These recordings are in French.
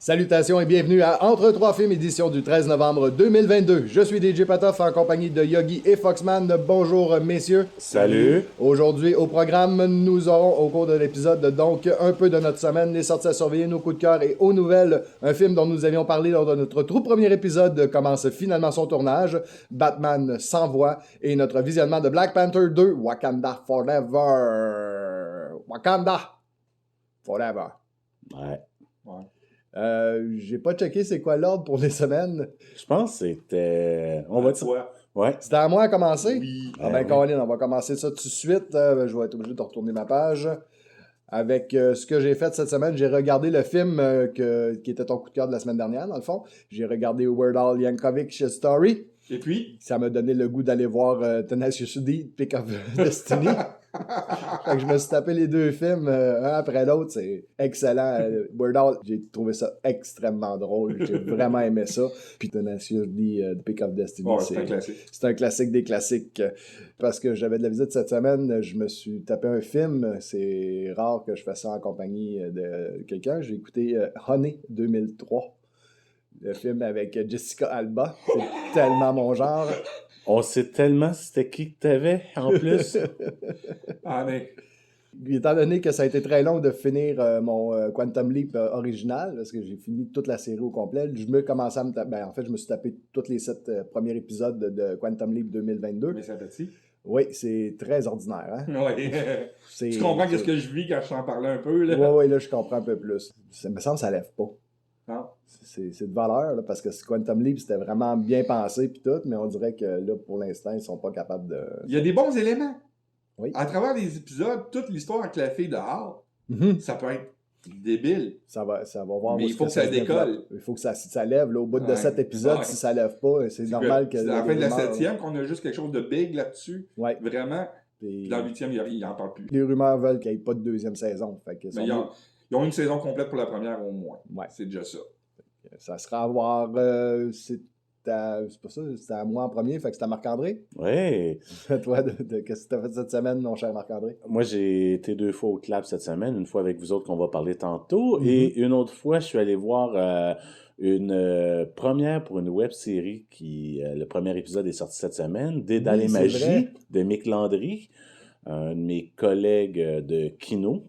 Salutations et bienvenue à Entre trois films, édition du 13 novembre 2022. Je suis DJ Patoff en compagnie de Yogi et Foxman. Bonjour messieurs. Salut. Aujourd'hui au programme, nous aurons au cours de l'épisode donc un peu de notre semaine, les sorties à surveiller, nos coups de cœur et aux nouvelles. Un film dont nous avions parlé lors de notre tout premier épisode commence finalement son tournage. Batman sans voix et notre visionnement de Black Panther 2, Wakanda Forever. Wakanda Forever. Ouais. J'ai pas checké c'est quoi l'ordre pour les semaines. Je pense que c'était... On va dire... Ouais. C'était à moi à commencer? Oui. Ah ben, Colin, on va commencer ça tout de suite. Je vais être obligé de retourner ma page. Avec ce que j'ai fait cette semaine, j'ai regardé le film qui était ton coup de cœur de la semaine dernière, dans le fond. J'ai regardé Weird Al Yankovic's Story. Et puis? Ça m'a donné le goût d'aller voir Tenacious D, Pick of Destiny. Fait que je me suis tapé les deux films un après l'autre. C'est excellent. Weird Al, j'ai trouvé ça extrêmement drôle. J'ai vraiment aimé ça. Puis Tenacious D, Pick of Destiny, C'est un classique. C'est un classique des classiques. Parce que j'avais de la visite cette semaine, je me suis tapé un film. C'est rare que je fasse ça en compagnie de quelqu'un. J'ai écouté Honey 2003. Le film avec Jessica Alba. C'est tellement mon genre. On sait tellement c'était qui que t'avais, en plus. Ah, mais... Étant donné que ça a été très long de finir mon Quantum Leap original, parce que j'ai fini toute la série au complet, je me commençais à me taper... en fait, je me suis tapé tous les 7 premiers épisodes de Quantum Leap 2022. Mais ça petit. Oui, c'est très ordinaire. Hein? Ouais. Tu comprends qu'est-ce que je vis quand je t'en parlais un peu, là? Oui, là, je comprends un peu plus. Ça me semble que ça lève pas. Non. C'est de valeur, là, parce que Quantum Leap, c'était vraiment bien pensé puis tout, mais on dirait que là, pour l'instant, ils sont pas capables de... Il y a des bons éléments. Oui. À travers les épisodes, toute l'histoire avec la fille de Hal, ça peut être débile. Ça va voir. Mais il faut que ça décolle. Il faut que ça lève. Là, au bout de Ouais. 7 épisodes, Ouais. si ça lève pas, c'est normal que... C'est à la fin de la 7e qu'on a juste quelque chose de big là-dessus. Ouais. Vraiment. Puis Dans le 8e, il n'en parle plus. les rumeurs veulent qu'il n'y ait pas de deuxième saison. Fait que Mais ils ont une saison complète pour la première au moins. Ouais. C'est déjà ça. ça sera à voir... c'est pas ça, c'était à moi en premier, fait que c'était à Marc-André. Oui. Toi, qu'est-ce que tu as fait cette semaine, mon cher Marc-André? Moi, j'ai été 2 fois au clap cette semaine. Une fois avec vous autres qu'on va parler tantôt. Et une autre fois, je suis allé voir une première pour une web-série qui... le premier épisode est sorti cette semaine. Dédale et c'est Magie vrai. de Mick Landry, un de mes collègues de Kino.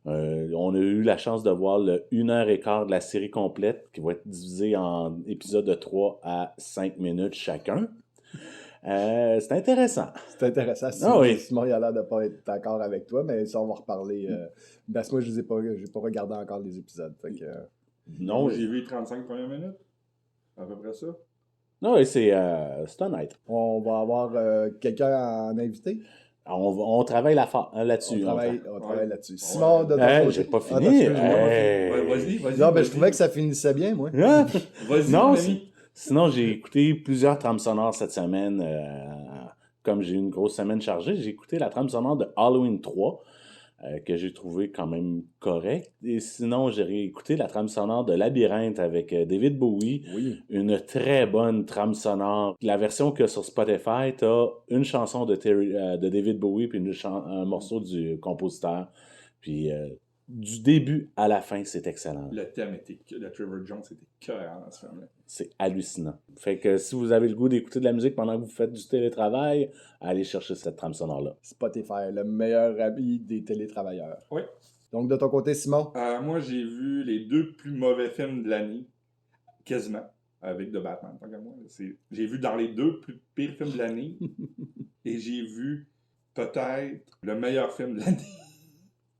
On a eu la chance de voir le 1h15 de la série complète qui va être divisée en épisodes de 3 à 5 minutes chacun. C'est intéressant. C'est intéressant. Simon, il a l'air de pas être d'accord avec toi, mais ça, on va reparler. Parce que moi, j'ai pas regardé encore les épisodes. Fait que, Non, J'ai vu les 35 premières minutes. À peu près ça. non, c'est honnête. on va avoir quelqu'un en invité. On travaille là-dessus. On travaille Ouais. là-dessus. Simon, de ton côté. J'ai pas Ah, fini. excuse-moi. Ouais, vas-y. Non, ben, je trouvais que ça finissait bien, moi. Hein? Vas-y, Non, mon ami. sinon, j'ai écouté plusieurs trames sonores cette semaine. Comme j'ai eu une grosse semaine chargée, j'ai écouté la trame sonore de Halloween 3, que j'ai trouvé quand même correcte. Et sinon, j'ai écouté la trame sonore de Labyrinthe avec David Bowie. Oui. Une très bonne trame sonore. La version qu'il y a sur Spotify, t'as une chanson de David Bowie puis un morceau du compositeur. Puis du début à la fin, c'est excellent. Le thème de Trevor Jones était cœur dans ce film-là. C'est hallucinant. Fait que si vous avez le goût d'écouter de la musique pendant que vous faites du télétravail, allez chercher cette trame sonore-là. Spotify, le meilleur ami des télétravailleurs. Oui. Donc, de ton côté, Simon? Moi, j'ai vu les 2 plus mauvais films de l'année, quasiment, avec The Batman, tant qu'à moi. J'ai vu dans les 2 plus pires films de l'année, et j'ai vu peut-être le meilleur film de l'année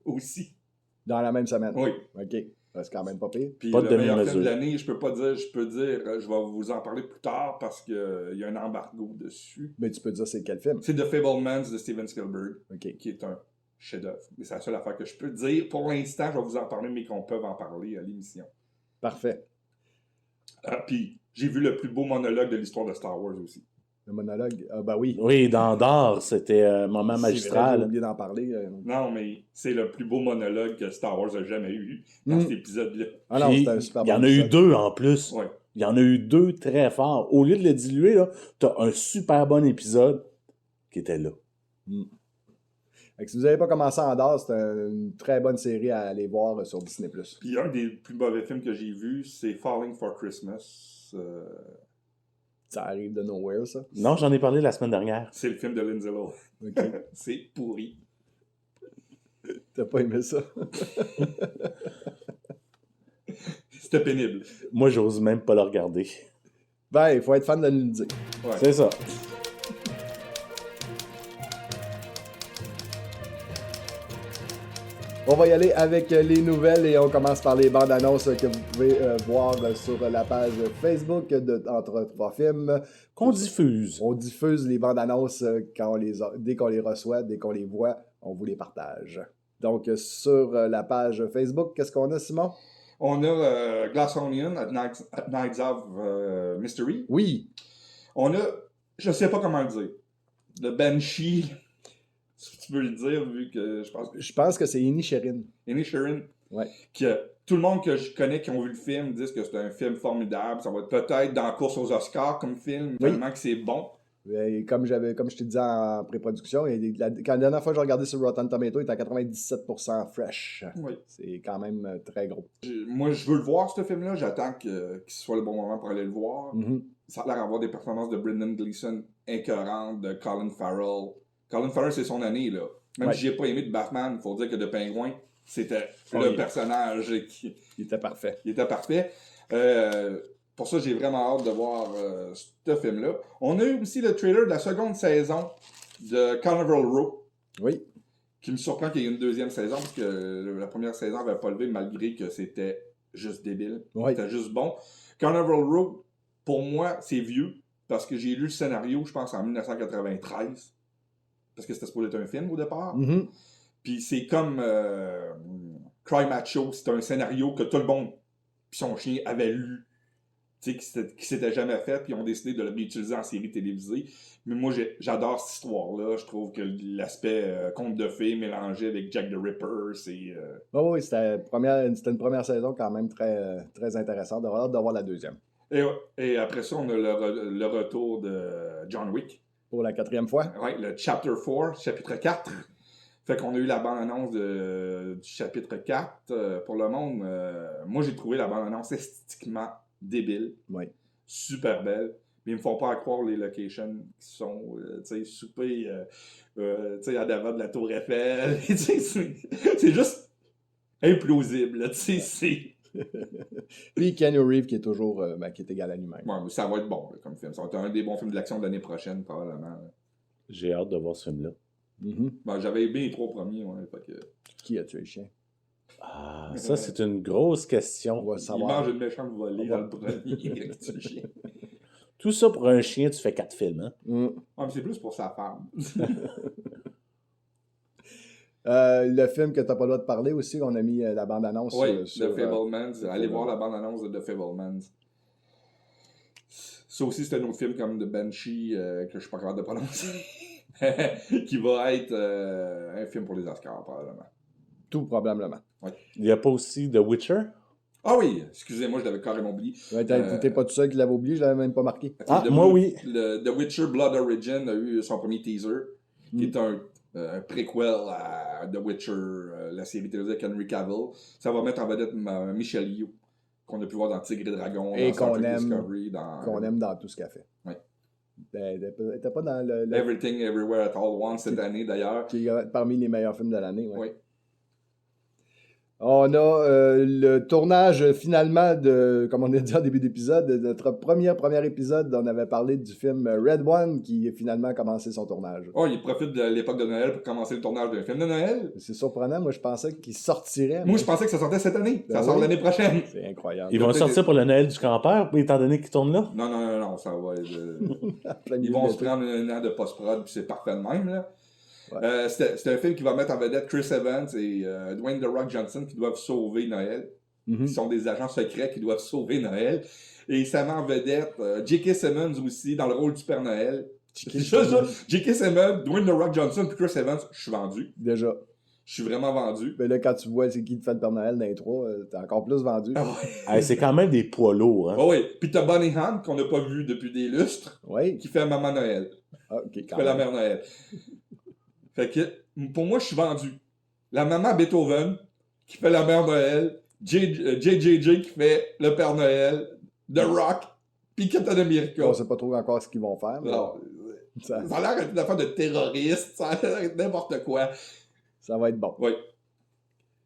aussi. Dans la même semaine? Oui. OK. C'est quand même pas pire. Puis Pas de le meilleur demi-mesure. film de l'année, je peux dire, je vais vous en parler plus tard parce qu'il y a un embargo dessus. Mais tu peux dire c'est quel film? C'est The Fabelmans de Steven Spielberg, OK. qui est un chef-d'œuvre. Mais c'est la seule affaire que je peux dire. Pour l'instant, je vais vous en parler, mais qu'on peut en parler à l'émission. Parfait. Puis, j'ai vu le plus beau monologue de l'histoire de Star Wars aussi. Le monologue? Ah, ben oui. Oui, dans D'or, c'était un moment C'est vrai, j'ai magistral. oublié d'en parler. Non, mais c'est le plus beau monologue que Star Wars a jamais eu dans cet épisode-là. Ah non, Puis, c'était un super il y en bon a eu épisode. 2 en plus. Ouais. Il y en a eu 2 très forts. Au lieu de le diluer, là, t'as un super bon épisode qui était là. Fait que si vous n'avez pas commencé Andor, c'est une très bonne série à aller voir sur Disney+. Puis un des plus mauvais films que j'ai vu, c'est Falling for Christmas. Ça arrive de nowhere, ça. Non, j'en ai parlé la semaine dernière. C'est le film de Lindsay Lohan. Ok. C'est pourri. T'as pas aimé ça? C'était pénible. Moi, j'ose même pas le regarder. Ben, il faut être fan de nous le dire. Ouais. C'est ça. On va y aller avec les nouvelles et on commence par les bandes annonces que vous pouvez voir sur la page Facebook de Entre Trois Films. Qu'on diffuse. On diffuse les bandes annonces dès qu'on les reçoit, dès qu'on les voit, on vous les partage. Donc, sur la page Facebook, qu'est-ce qu'on a, Simon? On a Glass Onion at Nights of Mystery. Oui. On a, je sais pas comment le dire, le Banshee, si tu veux le dire, vu que je pense que... Je pense que c'est Inisherin. Inisherin, Ouais. que tout le monde que je connais qui ont vu le film disent que c'est un film formidable. Ça va être peut-être dans la course aux Oscars comme film, Oui. tellement que c'est bon. Et comme je t'ai dit en pré-production, quand la dernière fois que j'ai regardé sur Rotten Tomato, il était à 97% fresh. Oui. C'est quand même très gros. Moi, je veux le voir, ce film-là. J'attends qu'il soit le bon moment pour aller le voir. Mhm. Ça a l'air d'avoir des performances de Brendan Gleeson écœurantes, de Colin Farrell. Colin Farrell, c'est son année, là. Même Ouais. si j'ai pas aimé de Batman, il faut dire que de Pingouin, c'était Oh, le oui. personnage qui Il était parfait. il était parfait. Pour ça, j'ai vraiment hâte de voir ce film-là. On a eu aussi le trailer de la seconde saison de Carnival Row, Oui. qui me surprend qu'il y ait une deuxième saison, parce que la première saison n'avait pas levé, malgré que c'était juste débile. Oui. C'était juste bon. Carnival Row, pour moi, c'est vieux, parce que j'ai lu le scénario, je pense, en 1993. Parce que c'était supposé être un film au départ. Mhm. Puis c'est comme Cry Macho, c'est un scénario que tout le monde puis son chien avait lu, tu sais, qui s'était jamais fait, puis ils ont décidé de le réutiliser en série télévisée. Mais moi, j'adore cette histoire-là. Je trouve que l'aspect conte de fées mélangé avec Jack the Ripper, c'est... Oh, oui, c'était une première saison quand même très, très intéressante. On a hâte d'avoir la deuxième. Et après ça, on a le retour de John Wick. Pour la 4e fois. Ouais, le Chapter 4, chapitre 4. Fait qu'on a eu la bande-annonce du chapitre 4 pour le monde. Moi, j'ai trouvé la bande-annonce esthétiquement débile. Oui. Super belle. Mais ils me font pas croire les locations qui sont, tu sais, souper, tu sais, à devant de la Tour Eiffel. Tu sais, c'est juste implausible, là, tu sais, c'est... Puis Keanu Reeves qui est toujours qui est égal à lui-même. Ouais, mais ça va être bon, là, comme film. Ça va être un des bons films de l'action de l'année prochaine, probablement. Là. J'ai hâte de voir ce film-là. Mhm. Ben, j'avais aimé les 3 premiers, ouais, fait que... Qui a tué le chien? Ah, ça, c'est une grosse On question. va Il savoir. mange une méchante volée dans le premier. avec du chien. Tout ça pour un chien, tu fais 4 films, hein? Mm. Ah, mais c'est plus pour sa femme. Le film que t'as pas le droit de parler aussi, on a mis la bande-annonce Oui, sur The Fablemans. Allez voir la bande-annonce de The Fablemans. Ça aussi, c'est un autre film comme The Banshee que je suis pas capable de prononcer. qui va être un film pour les Oscars, probablement. Tout probablement. Il n'y a pas aussi The Witcher? Ah oui, excusez-moi, je l'avais carrément oublié. Ouais, t'es pas tout seul qui l'avait oublié, je l'avais même pas marqué. Ah, moi, oui. The Witcher Blood Origin a eu son premier teaser, qui est un préquel à The Witcher, la série télévisée avec Henry Cavill. Ça va mettre en vedette Michelle Yeoh, qu'on a pu voir dans Tigre et Dragon, Et dans Star qu'on Trek aime, Discovery, qu'on aime dans tout ce qu'elle fait. Ouais. Elle était pas dans le Everything Everywhere at All Once cette année, d'ailleurs. qui est parmi les meilleurs films de l'année. Ouais. Oui. On a le tournage finalement comme on a dit en début d'épisode, de notre premier épisode, on avait parlé du film Red One qui a finalement commencé son tournage. Oh, il profite de l'époque de Noël pour commencer le tournage d'un film de Noël. C'est surprenant, moi je pensais qu'il sortirait. Moi, je pensais que ça sortait cette année. Ben Ça sort oui. l'année prochaine. C'est incroyable. Ils vont peut-être sortir pour le Noël du campeur, étant donné qu'ils tournent là? Non, ça va. Plein de Ils vont se l'été. prendre un an de post-prod, puis c'est parfait de même, là. Ouais. C'est un film qui va mettre en vedette Chris Evans et Dwayne The Rock Johnson qui doivent sauver Noël. Mhm. Qui sont des agents secrets qui doivent sauver Noël. Et ça met en vedette J.K. Simmons aussi dans le rôle du Père Noël. J.K. Simmons, Dwayne The Rock Johnson puis Chris Evans, je suis vendu. Déjà. Je suis vraiment vendu. Mais là, quand tu vois c'est qui te fait le Père Noël dans les trois, t'es encore plus vendu. Ah ouais. Hey, c'est quand même des poids lourds, hein? Ah ouais. Puis t'as Bonnie Hunt qu'on n'a pas vu depuis des lustres Oui. qui fait Maman Noël. Ah, ok, Qui quand fait la même. Mère Noël. Fait que, pour moi, je suis vendu. La maman Beethoven, qui fait la mère Noël, JJJ qui fait le Père Noël, The Rock, puis Captain America. On sait pas trop encore ce qu'ils vont faire, mais Non, ça, ça a l'air d'être une affaire de terroriste, ça a l'air d'être n'importe quoi. ça va être bon. Oui,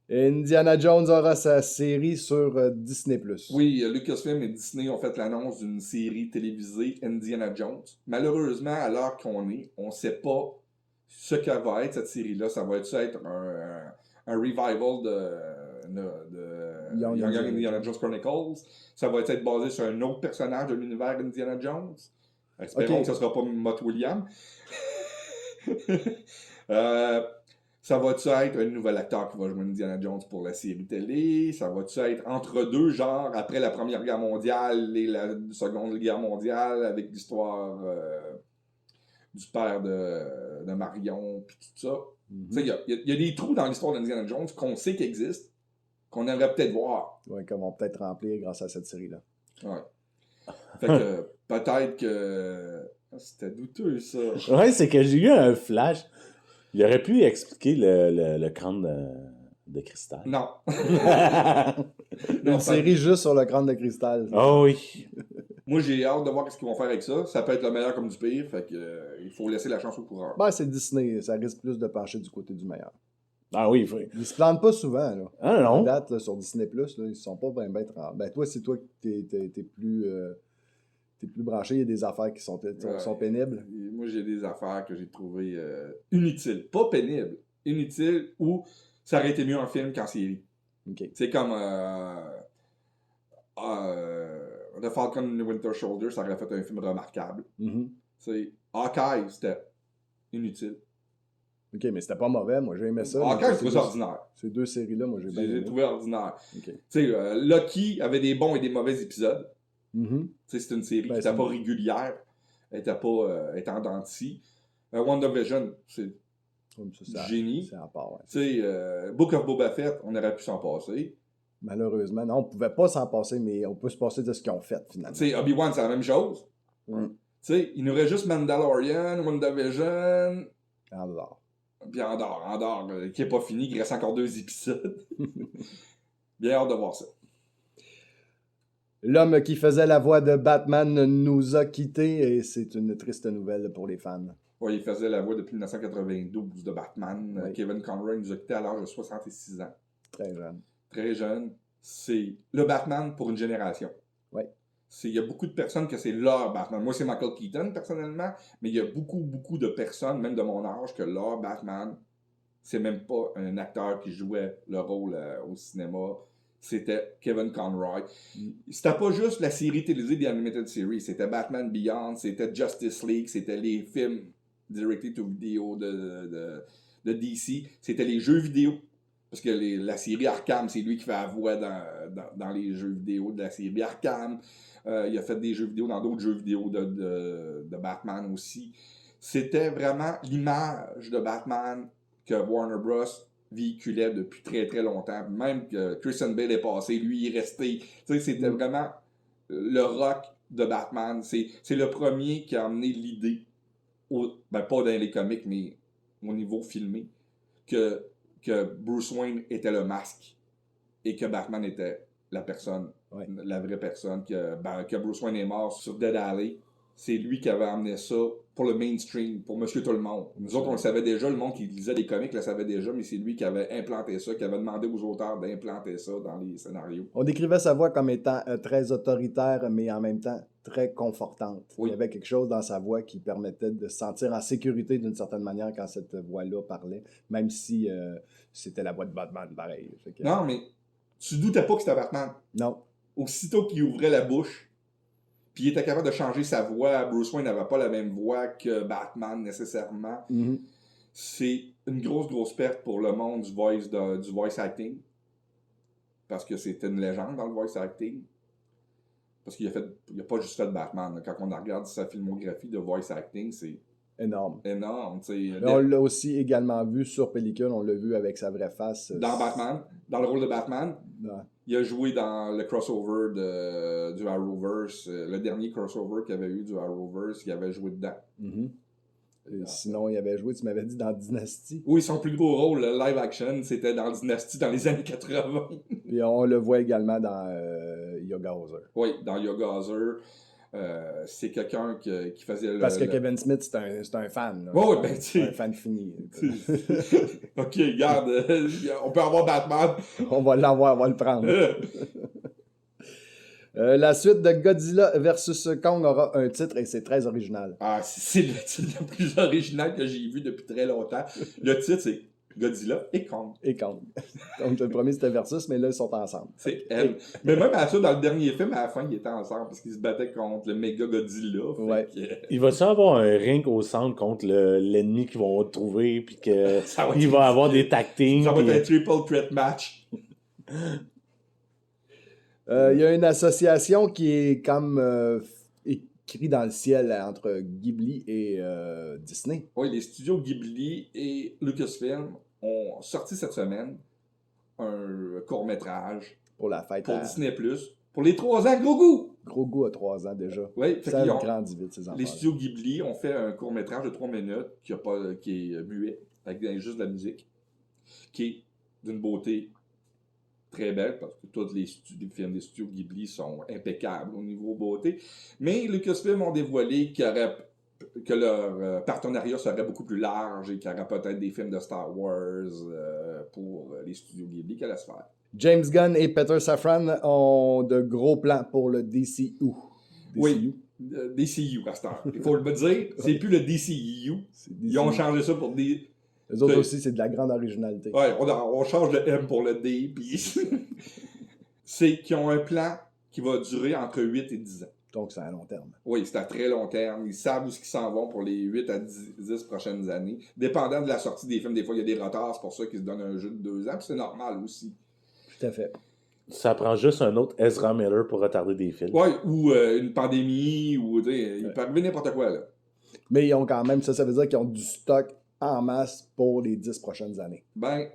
Indiana Jones aura sa série sur Disney+. oui, Lucasfilm et Disney ont fait l'annonce d'une série télévisée Indiana Jones. Malheureusement, à l'heure qu'on est, on sait pas ce que va être cette série-là. Ça va être un revival de Young Young Indiana Indiana Jones Chronicles. Ça va être basé sur un autre personnage de l'univers Indiana Jones. Espérons Ok. que ce sera pas Mott Williams. Ça va-tu être un nouvel acteur qui va jouer Indiana Jones pour la série télé? Ça va-tu être entre deux, genre après la Première Guerre mondiale et la Seconde Guerre mondiale, avec l'histoire du père de Marion, puis tout ça? Mhm. Tu sais, il y a des trous dans l'histoire d'Indiana Jones qu'on sait qu'ils existent, qu'on aimerait peut-être voir. Ouais, qu'on va peut-être remplir grâce à cette série-là. Ouais. Fait que peut-être que... C'était douteux, ça. Ouais, c'est que j'ai eu un flash. Il aurait pu expliquer le crâne de cristal. Non. Une série juste sur le crâne de cristal. Oh oui. Moi, j'ai hâte de voir ce qu'ils vont faire avec ça. Ça peut être le meilleur comme du pire, fait que il faut laisser la chance au coureur. Ben, c'est Disney, ça risque plus de pencher du côté du meilleur. Ah oui, il faut... Ils se plantent pas souvent, là. Ah À non. date, là, sur Disney+, là, ils sont pas bien Ben, toi, c'est toi qui t'es plus... t'es plus branché, il y a des affaires qui sont pénibles. Et moi, j'ai des affaires que j'ai trouvées inutiles. Pas pénibles. Inutiles ou ça aurait été mieux en film qu'en série. OK. C'est comme The Falcon and the Winter Soldier, ça aurait fait un film remarquable. Mhm. Hawkeye, c'était inutile. OK, mais c'était pas mauvais, moi j'ai aimé ça. Hawkeye, mais je trouvais ça ordinaire. Ces deux séries-là, moi j'ai bien J'ai aimé. trouvé ordinaire. OK. Tu sais, Lucky avait des bons et des mauvais épisodes. Mhm. Tu sais, c'est une série Ben, qui c'est n'était pas une- régulière. Elle n'était pas était en dents de scie. WandaVision, c'est Comme ça, génie. c'est à part, ouais. Tu sais, Book of Boba Fett, on aurait pu s'en passer. Malheureusement, non, on pouvait pas s'en passer, mais on peut se passer de ce qu'ils ont fait, finalement. Tu sais, Obi-Wan, c'est la même chose. Mm. Tu sais, il nous reste juste Mandalorian, WandaVision, Alors. puis Andorre, qui n'est pas fini, il reste encore 2 épisodes. Bien hâte de voir ça. L'homme qui faisait la voix de Batman nous a quittés et c'est une triste nouvelle pour les fans. Ouais, il faisait la voix depuis 1992 de Batman. Oui. Kevin Conroy nous a quittés à l'âge de 66 ans. Très jeune. Très jeune. C'est le Batman pour une génération. Oui. Il y a beaucoup de personnes que c'est leur Batman. Moi, c'est Michael Keaton, personnellement, mais il y a beaucoup de personnes, même de mon âge, que leur Batman, c'est même pas un acteur qui jouait le rôle au cinéma. C'était Kevin Conroy. C'était pas juste la série télévisée des Animated Series. C'était Batman Beyond, c'était Justice League, c'était les films directed to video de DC. C'était les jeux vidéo. Parce que la série Arkham, c'est lui qui fait la voix dans les jeux vidéo de la série Arkham. Il a fait des jeux vidéo dans d'autres jeux vidéo de Batman aussi. C'était vraiment l'image de Batman que Warner Bros. Véhiculait depuis très très longtemps. Même que Christian Bale est passé, lui il est resté. Tu sais, c'était vraiment le rock de Batman. C'est le premier qui a amené l'idée, pas dans les comics, mais au niveau filmé, que Bruce Wayne était le masque et que Batman était la personne, la vraie personne, que Bruce Wayne est mort sur Dead Alley. C'est lui qui avait amené ça pour le mainstream, pour Monsieur Tout-le-Monde. Nous autres, on le savait déjà, le monde qui lisait des comics le savait déjà, mais c'est lui qui avait implanté ça, qui avait demandé aux auteurs d'implanter ça dans les scénarios. On décrivait sa voix comme étant très autoritaire, mais en même temps très confortante. Oui. Il y avait quelque chose dans sa voix qui permettait de se sentir en sécurité d'une certaine manière quand cette voix-là parlait, même si c'était la voix de Batman, pareil. Fait que... Non, mais tu doutais pas que c'était Batman. Non. Aussitôt qu'il ouvrait la bouche, puis il était capable de changer sa voix. Bruce Wayne n'avait pas la même voix que Batman nécessairement. Mm-hmm. C'est une grosse perte pour le monde du voice acting. Parce que c'était une légende dans le voice acting. Parce qu'il a pas juste fait Batman. Quand on regarde sa filmographie de voice acting, c'est énorme. On l'a aussi également vu sur pellicule, on l'a vu avec sa vraie face. Dans Batman, dans le rôle de Batman. Non. Il a joué dans le crossover du Arrowverse, le dernier crossover qu'il y avait eu du Arrowverse, il avait joué dedans. Mm-hmm. Sinon, il avait joué, tu m'avais dit, dans Dynasty. Oui, son plus gros rôle, le live action, c'était dans Dynasty dans les années 80. Puis on le voit également dans Yoga Hauser. Oui, dans Yoga Hauser. C'est quelqu'un qui faisait le... Parce que Kevin Smith, c'est un fan. Là. Oui, C'est un fan fini. OK, regarde, on peut avoir Batman. On va l'avoir, on va le prendre. La suite de Godzilla versus Kong aura un titre et c'est très original. Ah, c'est le titre le plus original que j'ai vu depuis très longtemps. Le titre, c'est Godzilla et Kong. Et Kong. Donc le premier c'était Versus, mais là ils sont ensemble. C'est elle. Mais même à ça, dans le dernier film, à la fin, ils étaient ensemble parce qu'ils se battaient contre le méga Godzilla. Ouais. Il va-tu avoir un ring au centre contre l'ennemi qu'ils vont trouver, puis que il va avoir des tag teams. Ça va être un triple threat match. Il y a une association qui est comme écrit dans le ciel entre Ghibli et Disney. Oui, les studios Ghibli et Lucasfilm ont sorti cette semaine un court-métrage Pour la fête. pour Disney+. Pour les 3 ans, gros goût! Gros goût à 3 ans déjà. Oui, Ça grandit vite, ces enfants. les studios Ghibli ont fait un court-métrage de 3 minutes qui est muet, avec juste de la musique, qui est d'une beauté très belle, parce que tous les films des studios Ghibli sont impeccables au niveau beauté. Mais Lucasfilm ont dévoilé que leur partenariat serait beaucoup plus large et qu'il y aurait peut-être des films de Star Wars pour les studios Ghibli qui allaient se faire. James Gunn et Peter Safran ont de gros plans pour le DCU. Oui, DCU à cette heure. Il faut le dire, c'est plus le DCU. Ils ont changé ça pour des... Les autres aussi, c'est de la grande originalité. Ouais, on change le M pour le D, puis c'est qu'ils ont un plan qui va durer entre 8 et 10 ans. Donc, c'est à long terme. Oui, c'est à très long terme. Ils savent où ils s'en vont pour les 8 à 10 prochaines années. Dépendant de la sortie des films, des fois, il y a des retards. C'est pour ça qu'ils se donnent un jeu de 2 ans, puis c'est normal aussi. Tout à fait. Ça prend juste un autre Ezra Miller pour retarder des films. Oui, ou une pandémie, ou il peut arriver n'importe quoi, là. Mais ils ont quand même, ça veut dire qu'ils ont du stock en masse pour les 10 prochaines années. Ben,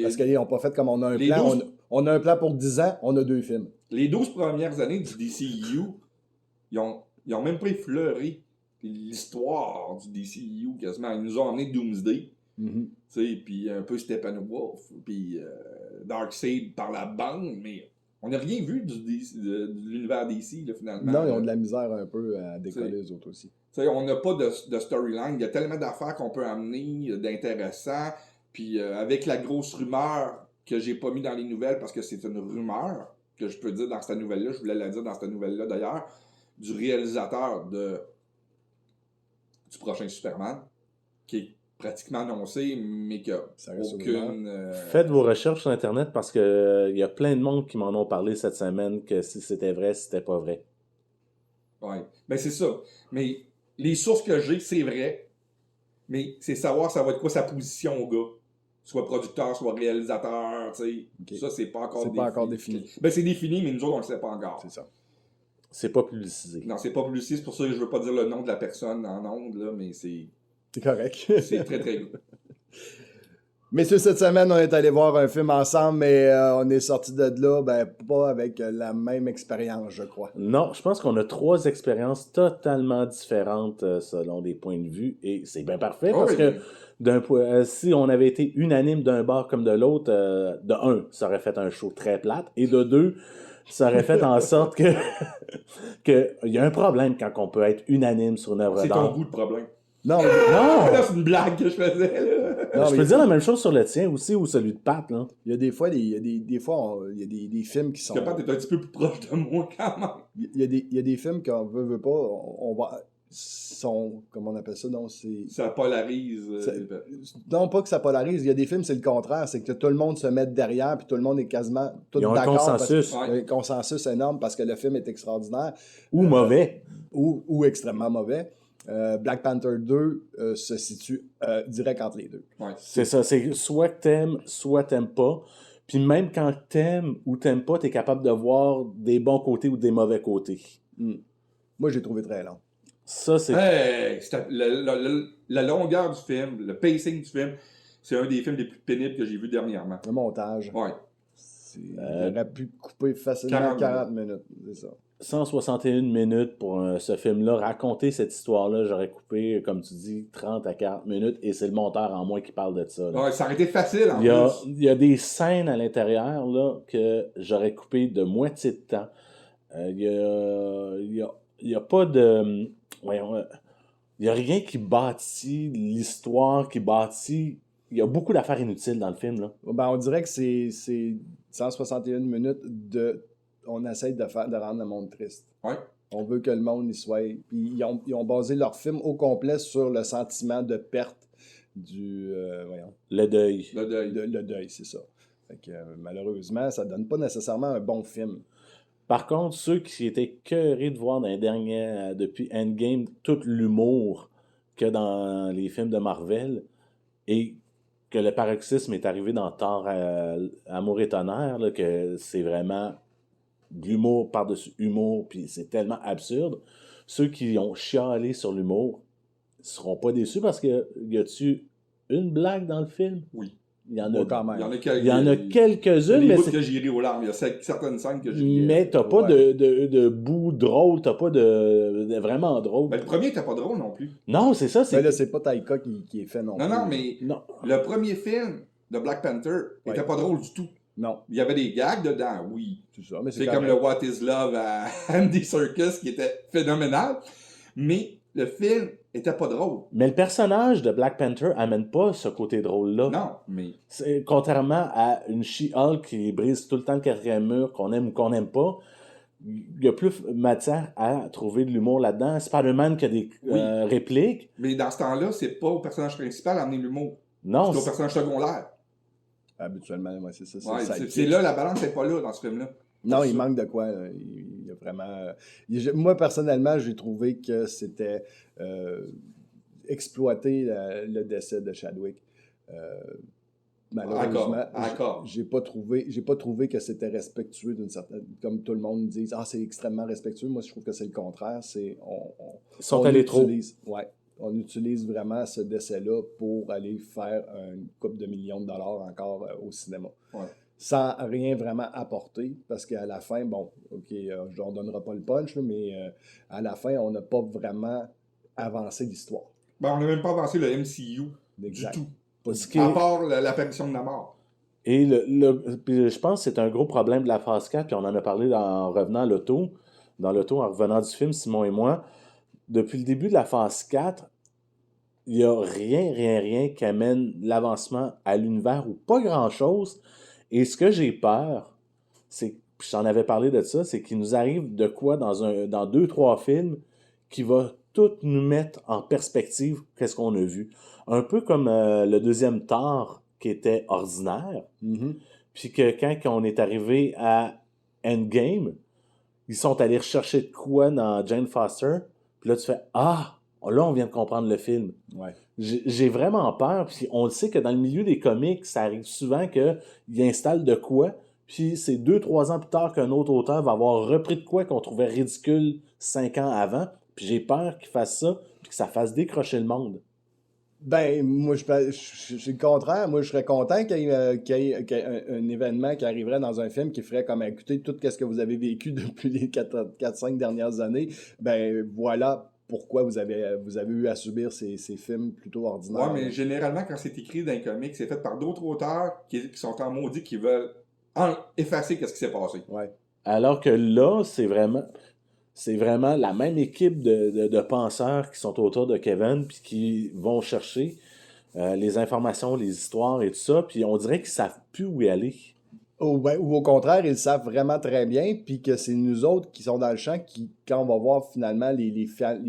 Parce qu'ils n'ont pas fait comme on a un plan. On a un plan pour 10 ans, on a 2 films. Les 12 premières années du DCU, ils ont même pas effleuré l'histoire du DCU quasiment. Ils nous ont emmené Doomsday, puis un peu Steppenwolf, puis Darkseid par la bande, mais on n'a rien vu de l'univers DC, là, finalement. Non, ils ont de la misère un peu à décoller les autres aussi. On n'a pas de storyline. Il y a tellement d'affaires qu'on peut amener d'intéressants. Puis avec la grosse rumeur que j'ai pas mis dans les nouvelles parce que c'est une rumeur que je peux dire dans cette nouvelle-là, je voulais la dire dans cette nouvelle-là d'ailleurs, du réalisateur du prochain Superman, qui est pratiquement annoncé, mais qui a aucune... Faites vos recherches sur Internet parce que il y a plein de monde qui m'en ont parlé cette semaine que si c'était vrai, si c'était pas vrai. Oui, ben c'est ça. Mais les sources que j'ai, c'est vrai, mais c'est savoir ça va être quoi sa position au gars. Soit producteur, soit réalisateur, tu sais. Okay. Ça, c'est pas encore défini. Ben, c'est défini, mais nous autres, on le sait pas encore. C'est ça. C'est pas publicisé. Non, c'est pas publicisé, c'est pour ça que je veux pas dire le nom de la personne en ondes, là, mais c'est... C'est correct. C'est très, très good. Messieurs, cette semaine, on est allé voir un film ensemble, mais on est sorti de là, pas avec la même expérience, je crois. Non, je pense qu'on a 3 expériences totalement différentes selon des points de vue, et c'est bien parfait, parce que si on avait été unanime d'un bord comme de l'autre, de 1, ça aurait fait un show très plate, et de 2, ça aurait fait en sorte que il y a un problème quand on peut être unanime sur une œuvre d'art. C'est ton goût de problème. Non, c'est une blague que je faisais, là. Non, je peux dire la même chose sur le tien aussi, ou celui de Pat, là. Il y a des fois, il y a des films qui sont... Parce que Pat est un petit peu plus proche de moi, quand même. Il y a des films qu'on veut pas, on va... sont, comment on appelle ça, non, c'est... Ça polarise. Non, pas que ça polarise. Il y a des films, c'est le contraire. C'est que tout le monde se met derrière, puis tout le monde est quasiment tout d'accord. Il y a un consensus. Il y a un consensus énorme parce que le film est extraordinaire. Ou mauvais. Ou extrêmement mauvais. Black Panther 2 se situe direct entre les deux. Ouais. C'est ça. C'est soit que t'aimes, soit t'aimes pas. Puis même quand t'aimes ou t'aimes pas, t'es capable de voir des bons côtés ou des mauvais côtés. Moi, j'ai trouvé très long. Ça, c'est... Hey, la longueur du film, le pacing du film, c'est un des films les plus pénibles que j'ai vu dernièrement. Le montage. Ouais. Il aurait pu couper facilement 40 minutes, c'est ça. 161 minutes pour ce film-là. Raconter cette histoire-là, j'aurais coupé, comme tu dis, 30 à 40 minutes et c'est le monteur en moi qui parle de ça. Ouais, ça aurait été facile en plus. Il y a des scènes à l'intérieur là, que j'aurais coupé de moitié de temps. Il y a pas de... voyons, il n'y a rien qui bâtit l'histoire, qui bâtit... Il y a beaucoup d'affaires inutiles dans le film. Là. Ben, on dirait que c'est 161 minutes de... On essaie de rendre le monde triste. Ouais. On veut que le monde y soit... Puis ils ont basé leur film au complet sur le sentiment de perte du... Le deuil. Le deuil, c'est ça. Fait que, malheureusement, ça donne pas nécessairement un bon film. Par contre, ceux qui étaient écœurés de voir dans les derniers, depuis Endgame, tout l'humour que dans les films de Marvel, et que le paroxysme est arrivé dans Thor Amour et Tonnerre, là, que c'est vraiment de l'humour par-dessus humour, puis c'est tellement absurde. Ceux qui ont chialé sur l'humour ne seront pas déçus parce que y a-tu une blague dans le film? Oui. Il y en a quand même. Il y en a quelques-unes, mais que j'irai aux larmes. Il y a certaines scènes que j'irai. Mais t'as pas de bout drôle, t'as pas de vraiment drôle. Ben, le premier était pas drôle non plus. Non, c'est ça. Mais là, c'est pas Taika qui est fait non plus. Non, mais Non. le premier film de Black Panther était pas drôle du tout. Non. Il y avait des gags dedans, oui. C'est ça, mais C'est comme le What is Love à Andy Serkis qui était phénoménal. Mais le film était pas drôle. Mais le personnage de Black Panther amène pas ce côté drôle-là. Non, mais... Contrairement à une She-Hulk qui brise tout le temps le quatrième mur, qu'on aime ou qu'on n'aime pas, il y a plus matière à trouver de l'humour là-dedans. Spider-Man qui a des répliques. Mais dans ce temps-là, c'est pas au personnage principal d'amener l'humour. Non. C'est au personnage secondaire. Habituellement, ouais, c'est ça. C'est là, la balance n'est pas là dans ce film-là. Non, il manque de quoi. Là. Il y a vraiment... moi, personnellement, j'ai trouvé que c'était exploiter le décès de Chadwick. Malheureusement, j'ai pas trouvé que c'était respectueux d'une certaine... Comme tout le monde dit, c'est extrêmement respectueux. Moi, je trouve que c'est le contraire. Ils sont allés trop. Ouais. On utilise vraiment ce décès-là pour aller faire une couple de millions de dollars encore au cinéma. Ouais. Sans rien vraiment apporter, parce qu'à la fin, bon, OK, je ne donnera pas le punch, là, mais à la fin, on n'a pas vraiment avancé l'histoire. Ben, on n'a même pas avancé le MCU exact. Du tout. À part l'apparition de la mort. Et puis je pense que c'est un gros problème de la phase 4, puis on en a parlé en revenant à l'auto, en revenant du film, Simon et moi. Depuis le début de la phase 4, il n'y a rien qui amène l'avancement à l'univers ou pas grand-chose. Et ce que j'ai peur, c'est, puis j'en avais parlé de ça, c'est qu'il nous arrive de quoi dans 2-3 films qui va tout nous mettre en perspective qu'est-ce qu'on a vu. Un peu comme le deuxième Thor qui était ordinaire, puis que quand on est arrivé à Endgame, ils sont allés rechercher de quoi dans Jane Foster, puis là tu fais « Ah! Là, on vient de comprendre le film. » Ouais. J'ai vraiment peur, puis on le sait que dans le milieu des comics, ça arrive souvent qu'ils installent de quoi, puis c'est 2-3 ans plus tard qu'un autre auteur va avoir repris de quoi qu'on trouvait ridicule 5 ans avant, puis j'ai peur qu'il fasse ça, puis que ça fasse décrocher le monde. Ben, moi, c'est le contraire. Moi, je serais content qu'il y ait un événement qui arriverait dans un film qui ferait comme écouter tout ce que vous avez vécu depuis les 4-5 dernières années. Ben, voilà pourquoi vous avez eu à subir ces films plutôt ordinaires. Oui, mais généralement, quand c'est écrit dans les comics, c'est fait par d'autres auteurs qui sont en maudit, qui veulent effacer ce qui s'est passé. Ouais. Alors que là, c'est vraiment la même équipe de penseurs qui sont autour de Kevin puis qui vont chercher les informations, les histoires et tout ça, puis on dirait qu'ils savent plus où y aller. Ou au contraire, ils savent vraiment très bien, puis que c'est nous autres qui sont dans le champ qui, quand on va voir finalement les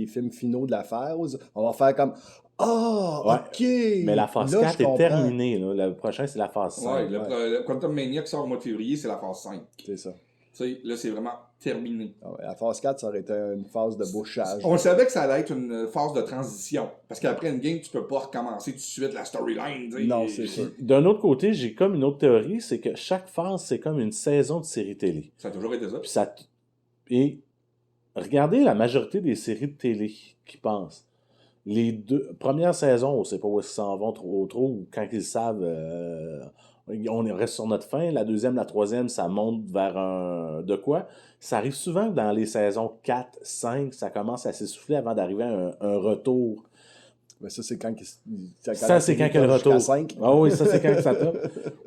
films finaux de la phase, on va faire comme « Ah, oh, OK! » Mais la phase 4 est terminée. Là. Le prochain, c'est la phase 5. Le Quantum Mania qui sort au mois de février, c'est la phase 5. C'est ça. Là, c'est vraiment terminé. La phase 4, ça aurait été une phase de bouchage. On savait que ça allait être une phase de transition. Parce qu'après une game, tu peux pas recommencer tout de suite la storyline. Non, c'est sûr. D'un autre côté, j'ai comme une autre théorie, c'est que chaque phase, c'est comme une saison de série télé. Ça a toujours été ça. Et regardez la majorité des séries de télé qui passent. Les 2 premières saisons, on ne sait pas où ils s'en vont trop, ou quand ils savent, on reste sur notre fin. La deuxième, la troisième, ça monte vers de quoi. Ça arrive souvent que dans les saisons 4, 5, ça commence à s'essouffler avant d'arriver à un retour. Mais ça, c'est quand Ça, c'est quand il y a le retour. 5. Ah oui, ça, c'est quand ça top.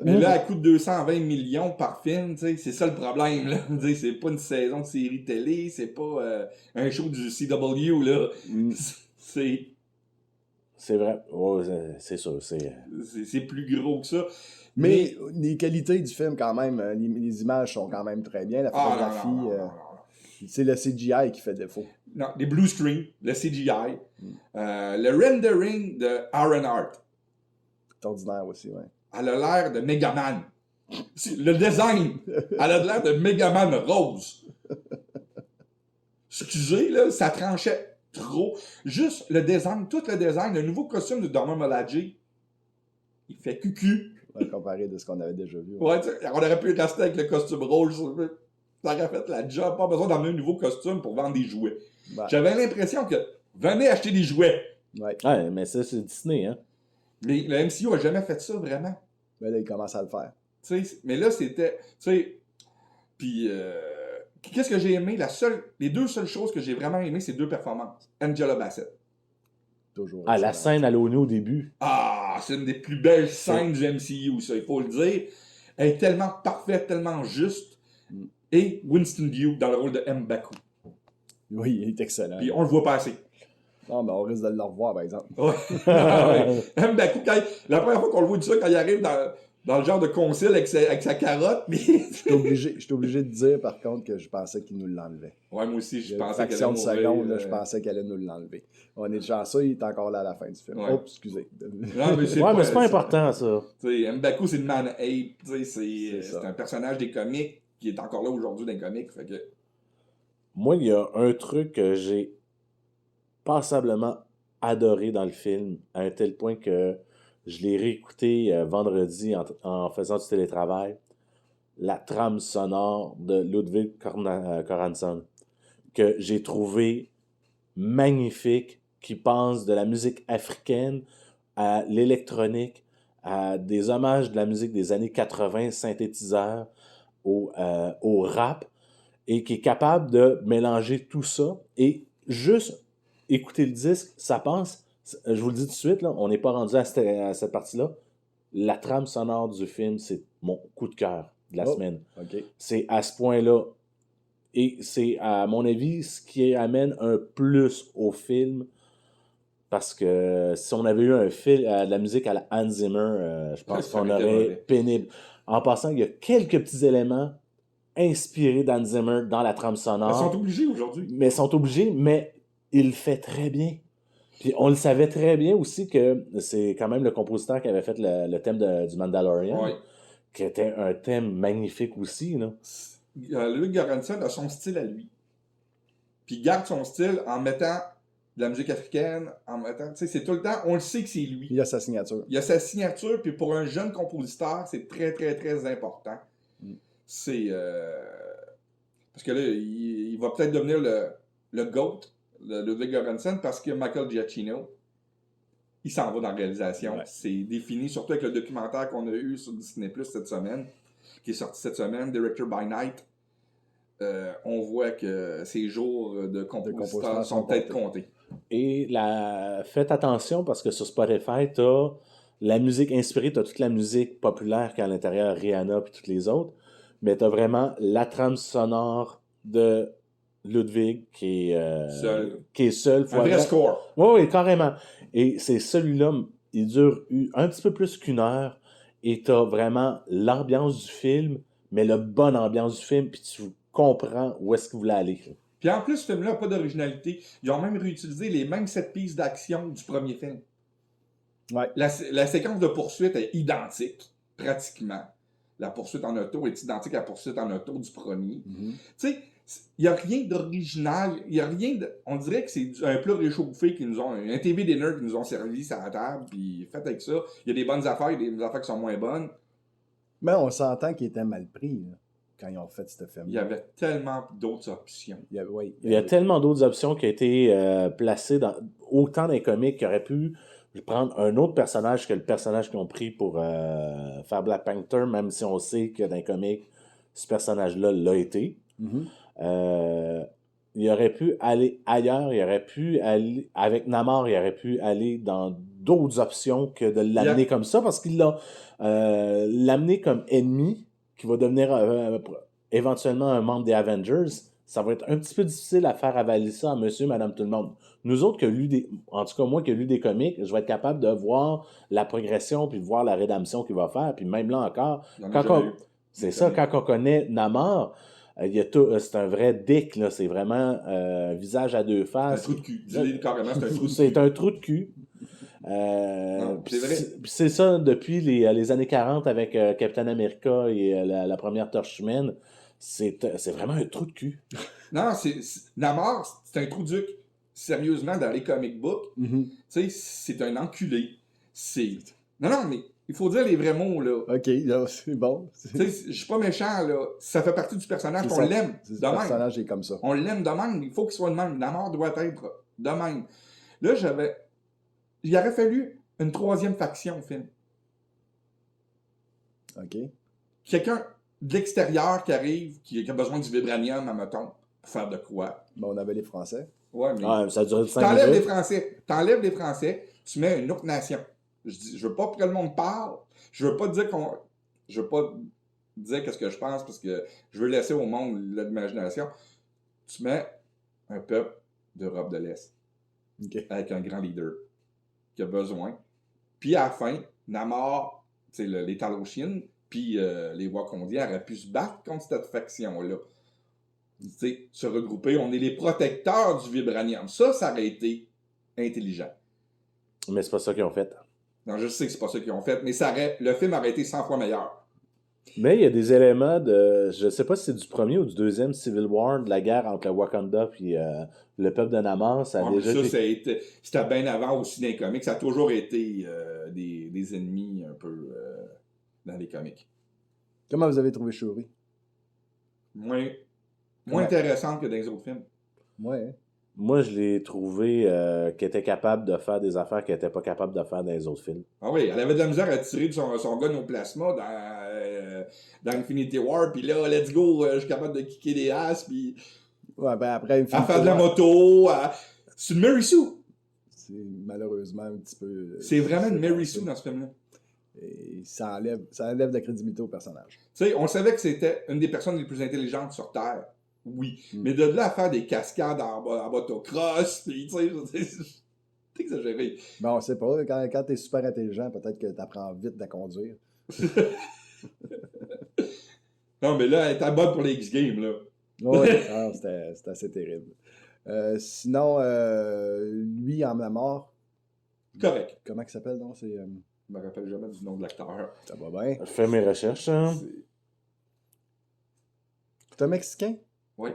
Mais là, à coût de 220 millions par film, tu sais, c'est ça le problème, là. Tu sais, c'est pas une saison de série télé, c'est pas un show du CW, là. C'est vrai. Oh, c'est sûr. C'est plus gros que ça. Mais les qualités du film, quand même, les images sont quand même très bien. La photographie, non. c'est le CGI qui fait défaut. Non, les blue screen, le CGI, le rendering de Aaron Hart. C'est ordinaire aussi, ouais. Elle a l'air de Megaman. Le design, elle a l'air de Megaman rose. Excusez, là, ça tranchait trop. Juste le design, tout le design, le nouveau costume de Dharma Malaji, il fait cucu. Comparé de ce qu'on avait déjà vu. Ouais, on aurait pu rester avec le costume rose. Ça aurait fait la job. Pas besoin d'emmener un nouveau costume pour vendre des jouets. Ben. J'avais l'impression que venez acheter des jouets. Ouais, mais ça, c'est Disney, hein. Mais le MCU a jamais fait ça, vraiment. Mais là, il commence à le faire. Mais là, c'était... Puis, qu'est-ce que j'ai aimé? Les deux seules choses que j'ai vraiment aimé, c'est deux performances. Angela Bassett. Toujours. Ah, la scène à l'ONU au début. Ah, c'est une des plus belles scènes du MCU, ça, il faut le dire. Elle est tellement parfaite, tellement juste. Et Winston Duke dans le rôle de M'Baku. Oui, il est excellent. Puis on le voit pas assez. Non, mais on risque de le revoir, par exemple. Ouais. M'Baku, la première fois qu'on le voit de ça, quand il arrive dans le genre de concile avec sa carotte. Mais... Je suis obligé de dire, par contre, que je pensais qu'il nous l'enlevait. Ouais, moi aussi, je pensais qu'elle allait allait mourir. seconde, je pensais qu'elle allait nous l'enlever. On est chanceux, il est encore là à la fin du film. Ouais. Oups, excusez. Non, mais c'est mais c'est pas important, ça. M'Baku, c'est le Man Ape. C'est un personnage des comics qui est encore là aujourd'hui dans les comics. Fait que... Moi, il y a un truc que j'ai passablement adoré dans le film, à un tel point que je l'ai réécouté vendredi en faisant du télétravail. La trame sonore de Ludwig Göransson, que j'ai trouvé magnifique, qui pense de la musique africaine à l'électronique, à des hommages de la musique des années 80, synthétiseurs, au rap, et qui est capable de mélanger tout ça et juste écouter le disque, ça passe. Je vous le dis tout de suite, là, on n'est pas rendu à cette partie-là. La trame sonore du film, c'est mon coup de cœur de la semaine. Okay. C'est à ce point-là. Et c'est, à mon avis, ce qui amène un plus au film. Parce que si on avait eu de la musique à la Hans Zimmer, je pense qu'on aurait pénible. En passant, il y a quelques petits éléments inspirés d'Hans Zimmer dans la trame sonore. Ils sont obligés aujourd'hui. Mais il le fait très bien. Puis on le savait très bien aussi que c'est quand même le compositeur qui avait fait le thème du Mandalorian, qui était un thème magnifique aussi. Là. Ludwig Göransson a son style à lui. Puis il garde son style en mettant de la musique africaine, en mettant... Tu sais, c'est tout le temps... On le sait que c'est lui. Il a sa signature. Il a sa signature, puis pour un jeune compositeur, c'est très, très, très important. C'est... Parce que là, il va peut-être devenir le GOAT, le Ludwig Göransson, parce que Michael Giacchino, il s'en va dans la réalisation. Ouais. C'est défini, surtout avec le documentaire qu'on a eu sur Disney+ cette semaine, qui est sorti cette semaine, Director by Night. On voit que ces jours de compositeur sont peut-être comptés. Et faites attention, parce que sur Spotify, t'as la musique inspirée, t'as toute la musique populaire qui est à l'intérieur, Rihanna et toutes les autres, mais t'as vraiment la trame sonore de Ludwig qui est seul. Un vrai score. Oui, carrément. Et c'est celui-là, il dure un petit peu plus qu'une heure, et t'as vraiment l'ambiance du film, mais la bonne ambiance du film, puis tu comprends où est-ce qu'il voulait aller. Puis en plus, ce film-là n'a pas d'originalité. Ils ont même réutilisé les mêmes 7 pistes d'action du premier film. Ouais. La séquence de poursuite est identique, pratiquement. La poursuite en auto est identique à la poursuite en auto du premier. Mm-hmm. Tu sais, il n'y a rien d'original. Il y a rien de... On dirait que c'est un plat réchauffé qu'ils nous ont... Un TV dinner qu'ils nous ont servi sur la table, puis faites avec ça. Il y a des bonnes affaires, il y a des affaires qui sont moins bonnes. Mais on s'entend qu'il était mal pris, là, quand ils ont fait ce film. Il y avait tellement d'autres options. Il y a tellement d'autres options qui ont été placées autant dans les comics qui auraient pu Je vais prendre un autre personnage que le personnage qu'ils ont pris pour faire Black Panther, même si on sait que dans les comics, ce personnage-là l'a été. Il aurait pu aller ailleurs, il aurait pu aller, avec Namor, il aurait pu aller dans d'autres options que de l'amener comme ça, parce qu'il l'a l'amener comme ennemi, qui va devenir éventuellement un membre des Avengers. Ça va être un petit peu difficile à faire avaler ça à monsieur, madame, tout le monde. Nous autres, en tout cas moi qui ai lu des comics, je vais être capable de voir la progression puis de voir la rédemption qu'il va faire. Puis même là encore, quand on connaît Namor, c'est un vrai dick, là. C'est vraiment un visage à deux faces. C'est un trou de cul. Dis-le carrément, c'est un trou de cul. C'est un trou de cul. C'est vrai. C'est ça depuis les années 40 avec Captain America et la première torche humaine. C'est vraiment un trou de cul. Non, Namor, c'est un trou de cul. Sérieusement, dans les comic books, tu sais, c'est un enculé. Non, mais il faut dire les vrais mots, là. OK, là, c'est bon. Je suis pas méchant, là. Ça fait partie du personnage, on l'aime de même. Le personnage est comme ça. On l'aime de même, il faut qu'il soit de même. Namor doit être de même. Là, il aurait fallu une troisième faction au film. OK. Quelqu'un de l'extérieur qui arrive, qui a besoin du vibranium, admettons, pour faire de quoi. Bon, on avait les Français. Ouais, mais ça a duré 5 t'enlèves minutes. T'enlèves les Français, tu mets une autre nation. Je veux pas que le monde parle. Je veux pas dire qu'est-ce que je pense parce que je veux laisser au monde l'imagination. Tu mets un peuple d'Europe de l'Est. Okay. Avec un grand leader qui a besoin. Puis à la fin, Namor, les Taloshians, puis les Wakandiens auraient pu se battre contre cette faction-là. Se regrouper, on est les protecteurs du vibranium. Ça aurait été intelligent. Mais c'est pas ça qu'ils ont fait. Non, je sais que c'est pas ça qu'ils ont fait, mais le film aurait été 100 fois meilleur. Mais il y a des éléments de... Je sais pas si c'est du premier ou du deuxième Civil War, de la guerre entre le Wakanda et le peuple de Namor. C'était bien avant aussi dans les comics. Ça a toujours été des ennemis un peu dans les comics. Comment vous avez trouvé Shuri? Moins intéressante que dans les autres films. Ouais. Moi, je l'ai trouvé qu'elle était capable de faire des affaires qu'elle n'était pas capable de faire dans les autres films. Ah oui, elle avait de la misère à tirer de son gun au plasma dans Infinity War, puis là, let's go, je suis capable de kicker des asses, puis... Ouais, ben après à faire de la moto, c'est une Mary Sue! C'est malheureusement un petit peu... C'est vraiment une Mary Sue dans ce film-là. Et ça enlève de la crédibilité au personnage. Tu sais, on savait que c'était une des personnes les plus intelligentes sur Terre. Oui. Mais de là à faire des cascades en motocross, pis tu sais, c'est exagéré. Ben, on sait pas. Quand t'es super intelligent, peut-être que t'apprends vite à conduire. Non, mais là, elle était bonne pour les X-Games, là. Oui, c'était assez terrible. Sinon, lui, en Namor... Correct. Comment il s'appelle, donc? Je me rappelle jamais du nom de l'acteur. Ça va bien. Je fais mes recherches, hein. C'est un Mexicain? Oui.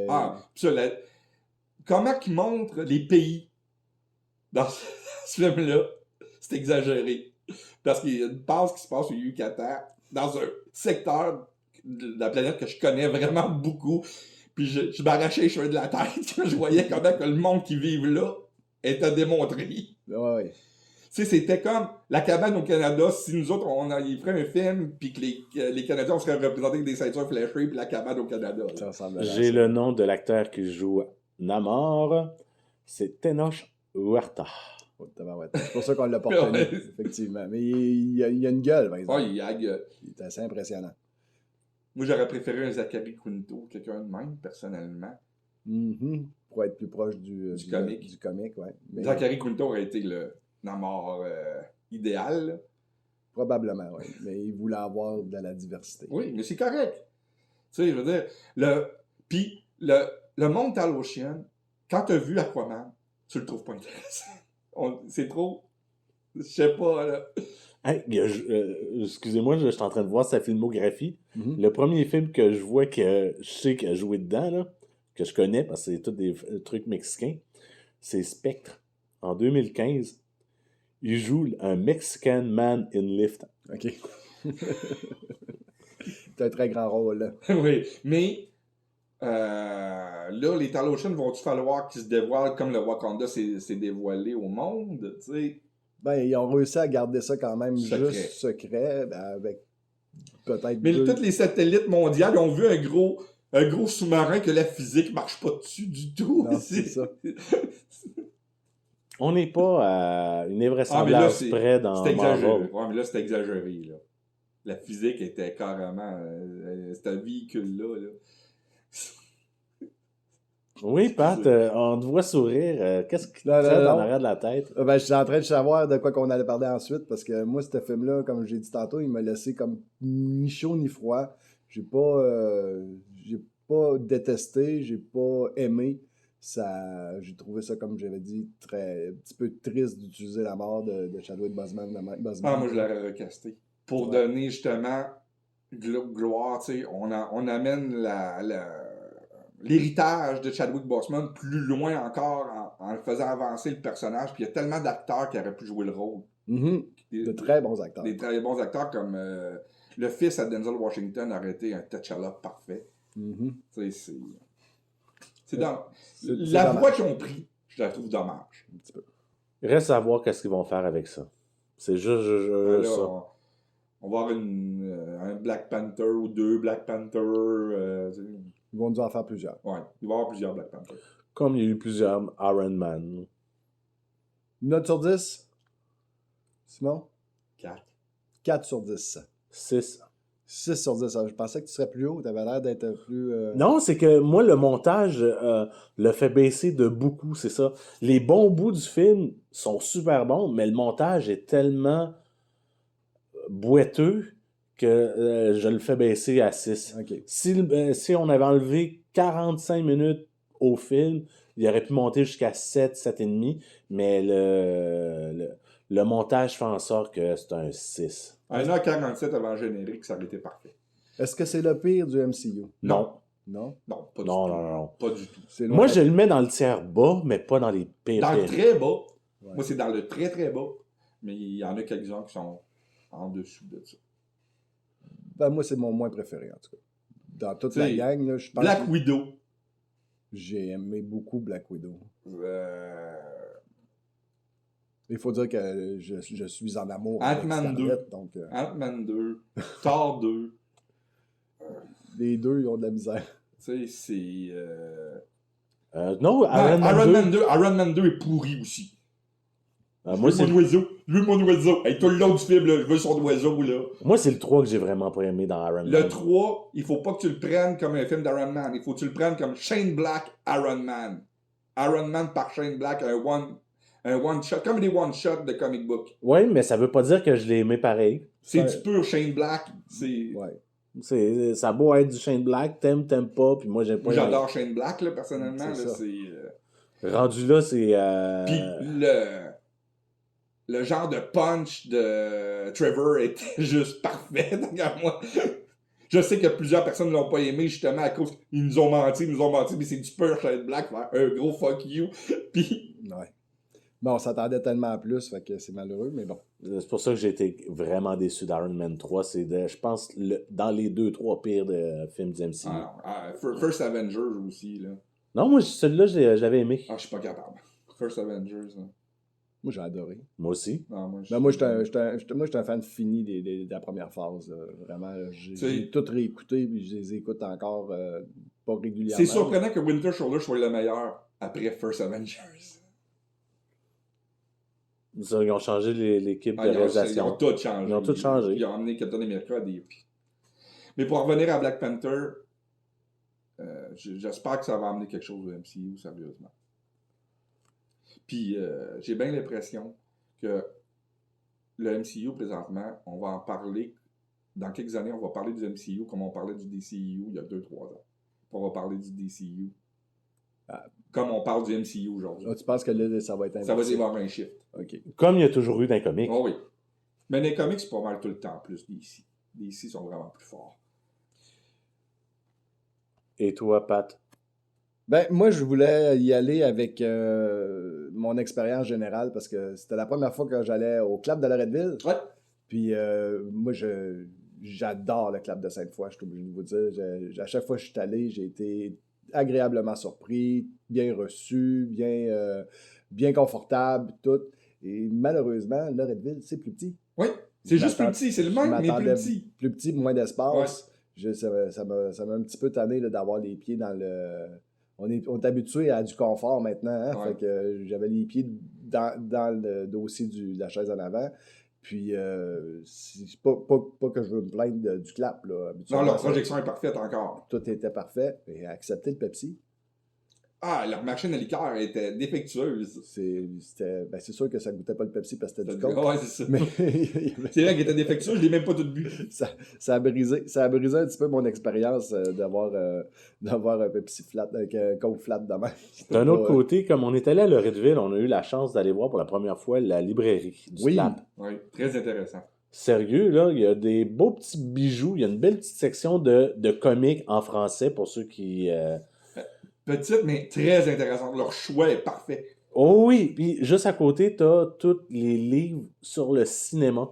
Ça, comment il montre les pays dans ce film-là, c'est exagéré. Parce qu'il y a une passe qui se passe au Yucatan, dans un secteur de la planète que je connais vraiment beaucoup. Puis je m'arrachais les cheveux de la tête quand je voyais comment que le monde qui vit là était démontré. Oui. Tu sais, c'était comme la cabane au Canada, si nous autres, on ferait un film, puis que les Canadiens, on serait représentés avec des ceintures fléchées, puis la cabane au Canada. J'ai le nom de l'acteur qui joue Namor, c'est Tenoch Huerta. C'est pour ça qu'on l'a pas retenu, effectivement. Mais il a une gueule, par exemple. Oui, il a la gueule. Il est assez impressionnant. Moi, j'aurais préféré un Zachary Quinto, quelqu'un de même, personnellement. Pour être plus proche du comic, ouais. Mais Zachary Quinto aurait été le Namor idéal. Probablement, oui. Mais il voulait avoir de la diversité. Oui, mais c'est correct. Tu sais, je veux dire, puis le monde Taloshian, quand tu as vu Aquaman, tu le trouves pas intéressant. C'est trop... Je sais pas, là. Hey, excusez-moi, je suis en train de voir sa filmographie. Le premier film que je vois que je sais qu'il a joué dedans, là, que je connais parce que c'est tous des trucs mexicains, c'est Spectre. En 2015, il joue un Mexican man in lift. OK. C'est un très grand rôle, là. Oui, mais Là, les Talosians vont-tu falloir qu'ils se dévoilent comme le Wakanda s'est dévoilé au monde, tu sais? Ben, ils ont réussi à garder ça quand même Secret. juste secret, ben, avec peut-être Mais deux... tous les satellites mondiaux ils ont vu un gros sous-marin que la physique marche pas dessus du tout. Non, c'est ça. On n'est pas à une Ah, mais là, invraisemblance près dans c'était exagéré. Marvel. Ouais, mais là, c'était exagéré, là. La physique était carrément... c'était un véhicule-là, là. Oui, Pat, on te voit sourire. Qu'est-ce qui te Non, non, traite en non. arrière de la tête? Ben, je suis en train de savoir de quoi qu'on allait parler ensuite, parce que moi, ce film-là, comme j'ai dit tantôt, il m'a laissé comme ni chaud ni froid. J'ai pas détesté, j'ai pas aimé. J'ai trouvé ça, comme j'avais dit, un petit peu triste d'utiliser la mort de Chadwick Boseman. Ah, moi, je l'aurais recasté. Pour Ouais. donner, justement, gloire, tu sais, on amène l'héritage de Chadwick Boseman plus loin encore en faisant avancer le personnage. Puis il y a tellement d'acteurs qui auraient pu jouer le rôle. Mhm. De très bons acteurs. Des très bons acteurs comme le fils à Denzel Washington aurait été un T'Challa parfait. Mhm. Tu sais, c'est C'est la dommage. voie qu'ils ont pris, je la trouve dommage. Un petit peu. Il reste à voir qu'est-ce qu'ils vont faire avec ça. C'est juste Là, ça. on va avoir un Black Panther ou deux Black Panther. Tu sais. Ils vont nous en faire plusieurs. Ouais, il va y avoir plusieurs Black Panther. Comme il y a eu plusieurs Iron Man. Une note sur 10? Simon? 4. 4 sur 10. 6. 6 sur 10. Je pensais que tu serais plus haut. Tu avais l'air d'être plus... Non, c'est que moi, le montage le fait baisser de beaucoup, c'est ça. Les bons bouts du film sont super bons, mais le montage est tellement boiteux que je le fais baisser à 6. OK. Si on avait enlevé 45 minutes au film, il aurait pu monter jusqu'à 7, 7,5, mais le montage fait en sorte que c'est un 6. 1h47 avant le générique, ça aurait été parfait. Est-ce que c'est le pire du MCU? Non. Non? Non, pas du Non, tout. non, non. Pas du tout. C'est loin Moi, d'être- je le mets dans le tiers bas, mais pas dans les pires. Dans le très bas. Ouais. Moi, c'est dans le très très bas. Mais il y en a quelques-uns qui sont en dessous de ça. Ben, moi, c'est mon moins préféré, en tout cas. Dans toute T'sais, la gang, là, je pense Black que Widow. j'ai aimé beaucoup Black Widow. Euh, Il faut dire que je suis en amour Ant-Man avec Scarlett, donc Ant-Man 2. Thor 2. les deux, ils ont de la misère. Tu sais, c'est... Non, Iron Man 2. Iron Man 2 est pourri aussi. Moi, Je veux mon oiseau. Je veux mon oiseau. Hey, tout le long du film, là, je veux son oiseau, là. c'est le 3 que j'ai vraiment pas aimé dans Iron Man. Le 3, il faut pas que tu le prennes comme un film d'Iron Man. Il faut que tu le prennes comme Shane Black Iron Man. Iron Man par Shane Black, un one-shot, comme des one-shots de comic book. Oui, mais ça veut pas dire que je l'ai aimé pareil. C'est Ça- du pur Shane Black. C'est... Ouais. Ça a beau être du Shane Black, t'aimes pas, puis moi j'aime pas. Moi, j'adore Shane Black, là, personnellement. C'est Là, ça. c'est... Rendu là, c'est. Puis le genre de punch de Trevor était juste parfait. Regarde moi. Je sais que plusieurs personnes ne l'ont pas aimé justement à cause ils nous ont menti, mais c'est du pur Shane Black, faire un gros fuck you. Puis Ouais. Bon, on s'attendait tellement à plus, fait que c'est malheureux, mais bon. C'est pour ça que j'ai été vraiment déçu d'Iron Man 3. Je pense, dans les 2-3 pires de films du MCU. First Avengers aussi, là. Non, moi, celui-là, j'avais aimé. Ah, je suis pas capable. First Avengers, là. Moi, j'ai adoré. Moi aussi. Non, moi, Ben, moi, j'étais un fan fini de la première phase. Là. Vraiment, j'ai tout réécouté, puis je les écoute encore pas régulièrement. C'est surprenant que Winter Soldier soit le meilleur après First Avengers. Ils ont changé l'équipe de Ils ont réalisation. tout changé. Ils ont tout changé. Ils ont amené Captain America à des... Mais pour revenir à Black Panther, j'espère que ça va amener quelque chose au MCU, sérieusement. Puis, j'ai bien l'impression que le MCU, présentement, on va en parler... Dans quelques années, on va parler du MCU comme on parlait du DCU il y a 2-3 ans. On va parler du DCU comme on parle du MCU aujourd'hui. Ah, tu penses que là, ça va être Ça va y inversé? avoir un shift. OK. Comme il y a toujours eu dans les comics. Oh oui. Mais les comics, c'est pas mal tout le temps plus DC. DC sont vraiment plus forts. Et toi, Pat? Ben, moi, je voulais y aller avec mon expérience générale parce que c'était la première fois que j'allais au Club de Loretteville. Ouais. Puis, moi, j'adore le Club de Sainte-Foy, je suis obligé de vous dire. À chaque fois que je suis allé, j'ai été agréablement surpris, bien reçu, bien confortable, tout. Et malheureusement, Loretteville, c'est plus petit. Oui, c'est juste plus petit, c'est le même, mais plus petit. Plus petit, moins d'espace. Ça m'a un petit peu tanné là, d'avoir les pieds dans le... On est habitué à du confort maintenant, hein? Fait que j'avais les pieds dans le dossier de la chaise en avant. Puis, c'est pas que je veux me plaindre du clap. Là. Non, la projection est parfaite encore. Tout était parfait. Et accepter le Pepsi. Ah, leur machine à liqueur était défectueuse. C'est sûr que ça goûtait pas le Pepsi parce que c'était du coke. Ouais, c'est ça. Mais c'est vrai qu'il était défectueux, je l'ai même pas tout bu. Ça a brisé un petit peu mon expérience d'avoir un Pepsi flat, avec un coke flat demain. D'un autre côté, comme on est allé à Loretteville, on a eu la chance d'aller voir pour la première fois la librairie du clap. Oui, très intéressant. Sérieux, là, il y a des beaux petits bijoux. Il y a une belle petite section de comics en français pour ceux qui... Petite, mais très intéressante. Leur choix est parfait. Oh oui, puis juste à côté, t'as tous les livres sur le cinéma.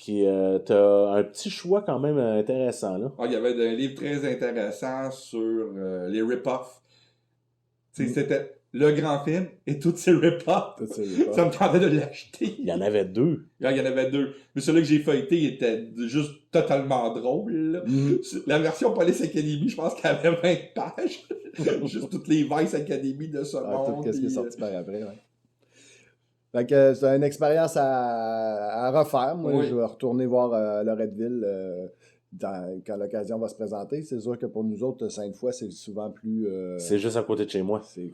T'as un petit choix quand même intéressant, là. Ah, il y avait des livres très intéressants sur les rip-offs. C'était le grand film et tous ces rip-offs. Ça me tentait de l'acheter. Il y en avait 2. Il y en avait 2. Mais celui que j'ai feuilleté était juste totalement drôle. La version Police Academy, je pense qu'elle avait 20 pages. Juste toutes les Vice Academy de ce monde. Tout ce qui est sorti par après, ouais. Fait que c'est une expérience à refaire. Moi, je vais retourner voir Loretteville quand l'occasion va se présenter. C'est sûr que pour nous autres, Sainte-Foy, c'est souvent plus... c'est juste à côté de chez moi. C'est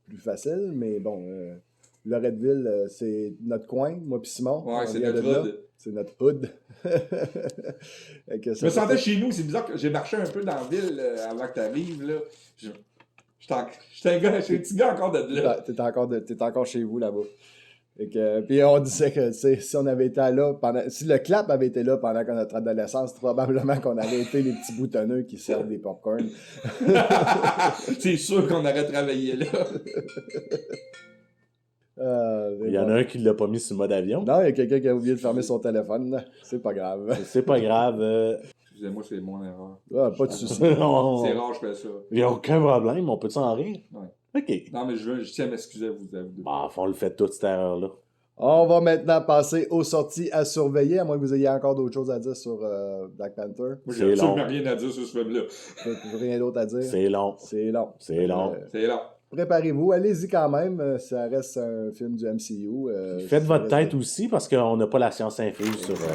plus facile, mais bon... Loretteville, c'est notre coin, moi puis Simon. Ouais, c'est notre hood. C'est notre hood. Je me sentais chez nous, c'est bizarre que j'ai marché un peu dans la ville avant que tu arrives. Là. J'étais un petit gars encore de là. T'es encore chez vous là-bas. Puis on disait que si on avait été là si le clap avait été là pendant notre adolescence, probablement qu'on aurait été les petits boutonneux qui servent des popcorn. C'est sûr qu'on aurait travaillé là. Il y en a un qui ne l'a pas mis sur mode avion. Non, il y a quelqu'un qui a oublié de fermer son téléphone. C'est pas grave. C'est pas grave. Excusez-moi, c'est mon erreur. Pas de souci. C'est rare, je fais ça. Il n'y a aucun problème. On peut s'en rire? Ouais. OK. Non, mais je tiens à m'excuser à vous deux. Bah, on le fait toute cette erreur-là. On va maintenant passer aux sorties à surveiller, à moins que vous ayez encore d'autres choses à dire sur Black Panther. Moi, j'ai absolument rien à dire sur ce film-là. Rien d'autre à dire? C'est long. C'est long. C'est long. C'est long. Préparez-vous, allez-y quand même. Ça reste un film du MCU. Faites votre tête aussi, parce qu'on n'a pas la science infuse sur... on va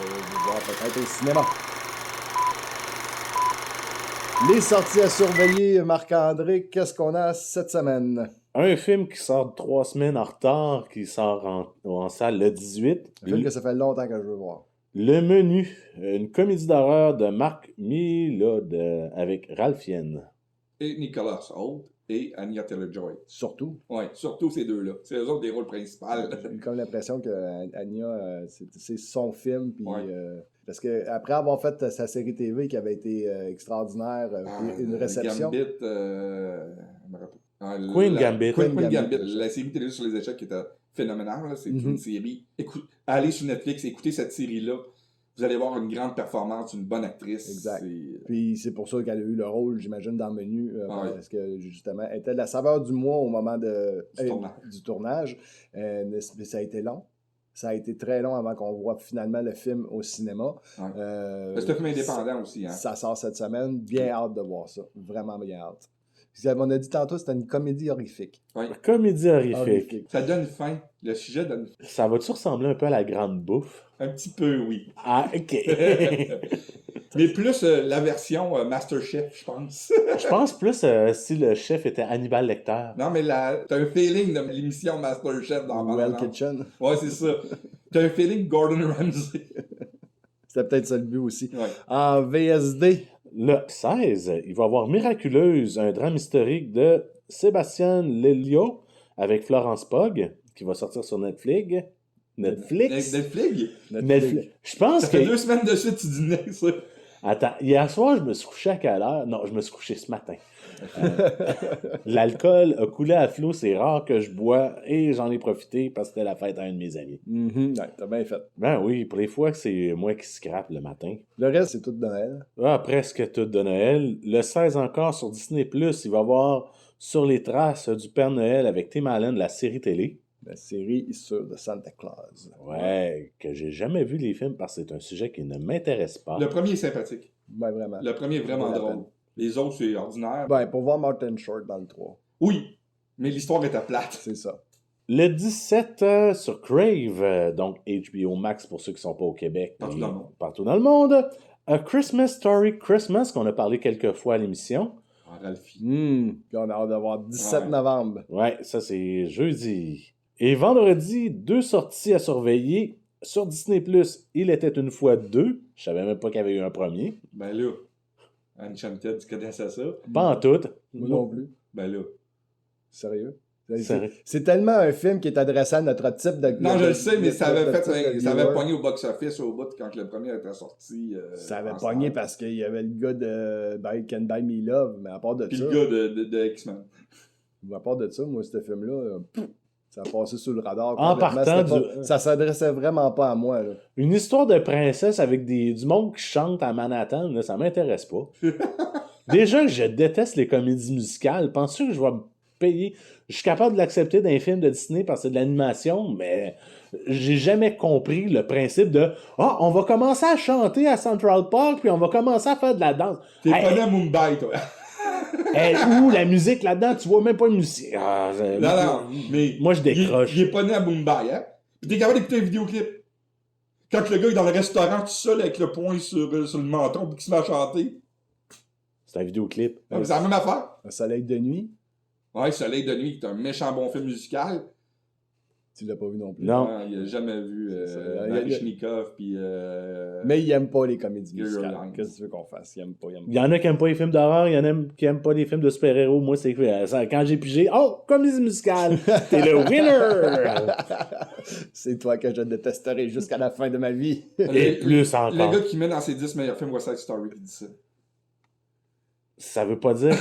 vous voir peut-être au cinéma. Les sorties à surveiller, Marc-André, qu'est-ce qu'on a cette semaine? Un film qui sort 3 semaines en retard, qui sort en salle le 18. Un film que ça fait longtemps que je veux voir. Le Menu, une comédie d'horreur de Marc Mylod avec Ralph Fiennes. Et Nicholas Hoult et Anya Taylor-Joy. Surtout. Oui, surtout ces deux-là. C'est eux autres des rôles principaux. J'ai eu comme l'impression que Anya, c'est son film. Puis, parce qu'après avoir fait sa série TV qui avait été extraordinaire, une réception. Queen Gambit. Queen Gambit. La série télé sur les échecs qui était phénoménale. C'est une série. Allez sur Netflix, écoutez cette série-là. Vous allez voir une grande performance, une bonne actrice. Exact. Puis c'est pour ça qu'elle a eu le rôle, j'imagine, dans le Menu. Parce que justement, elle était la saveur du mois au moment du tournage. Mais ça a été long. Ça a été très long avant qu'on voit finalement le film au cinéma. C'est un film indépendant aussi. Hein? Ça sort cette semaine. Bien hâte de voir ça. Vraiment bien hâte. On a dit tantôt c'était une comédie horrifique. Oui. Comédie horrifique. Ça donne faim. Le sujet donne faim. Ça va-tu ressembler un peu à La Grande Bouffe? Un petit peu, oui. Ah, OK. Mais plus la version Masterchef, je pense. Je pense plus si le chef était Hannibal Lecter. Non, mais t'as un feeling de l'émission Masterchef dans Well Kitchen. Ouais, c'est ça. T'as un feeling Gordon Ramsay. C'était peut-être ça le but aussi. Ouais. En VSD. Le 16, il va y avoir Miraculeuse, un drame historique de Sébastien Lelio avec Florence Pugh, qui va sortir sur Netflix. Netflix? Je pense ça fait 2 semaines de suite, tu dis ça. Attends, hier soir, je me suis couché à quelle heure? Non, je me suis couché ce matin. L'alcool a coulé à flot, c'est rare que je bois et j'en ai profité parce que c'était la fête à un de mes amis. Ouais, t'as bien fait. Ben oui, pour les fois que c'est moi qui scrape le matin. Le reste, c'est tout de Noël. Ah, presque tout de Noël. Le 16 encore sur Disney+, il va y avoir Sur les traces du Père Noël avec Tim Allen, la série télé. La série sur de Santa Claus. Ouais, que j'ai jamais vu les films parce que c'est un sujet qui ne m'intéresse pas. Le premier est sympathique. Ouais, vraiment. Le premier est vraiment Ça vaut la drôle. peine. Les autres, c'est ordinaire. Ben, pour voir Martin Short dans le 3. Oui, mais l'histoire était plate. C'est ça. Le 17 sur Crave, donc HBO Max pour ceux qui ne sont pas au Québec. Partout mais dans le monde. Partout dans le monde. A Christmas Story Christmas, qu'on a parlé quelques fois à l'émission. Ah, Ralphie. Puis on a hâte d'avoir 17 Ouais. novembre. Ouais, ça c'est jeudi. Et vendredi, 2 sorties à surveiller. Sur Disney+, Il était une fois 2. Je savais même pas qu'il y avait eu un premier. Ben là, Enchanted, tu connaissais ça? Pas en tout. Moi non plus. Ben là. Sérieux? Sérieux. C'est tellement un film qui est adressé à notre type de... Non, je le sais, mais de- ça avait de- fait, de- ça avait viewer. pogné au box-office au bout quand le premier était sorti. Ça avait ensemble. pogné parce qu'il y avait le gars de Can Buy Me Love, mais à part de Puis ça... le gars de X-Men. À part de ça, moi, ce film-là, ça a passé sous le radar. En complètement. partant C'était pas- Ça s'adressait vraiment pas à moi. Là. Une histoire de princesse avec du monde qui chante à Manhattan, là, ça m'intéresse pas. Déjà que je déteste les comédies musicales, penses-tu que je vais me payer? Je suis capable de l'accepter d'un film de Disney parce que c'est de l'animation, mais j'ai jamais compris le principe de « Ah, on va commencer à chanter à Central Park, puis on va commencer à faire de la danse. » T'es Hey, pas né à Mumbai, toi. hey, où la musique là-dedans? Tu vois même pas une musique. Ah, Non, mais. Moi, je décroche. Il est pas né à Mumbai, hein? Puis t'es capable d'écouter un vidéoclip. Quand le gars est dans le restaurant tout seul avec le poing sur le menton puis qu'il se met à chanter. C'est un vidéoclip. C'est la même affaire. Un soleil de nuit, Ouais, Soleil de nuit, qui est un méchant bon film musical. tu l'as pas vu non plus. Non. Ah, il a jamais vu Ça, Baryshnikov puis. Mais il aime pas les comédies Girl musicales. Lines. Qu'est-ce que tu veux qu'on fasse? Il aime pas. Il y en a qui aiment pas les films d'horreur, il y en a qui aiment pas les films de super-héros. Moi, c'est quand j'ai pigé, oh, comédie musicale, t'es le winner! C'est toi que je détesterai jusqu'à la fin de ma vie. Et plus Le encore. gars qui met dans ses 10 meilleurs films West Side Story qui dit ça. Ça veut pas dire.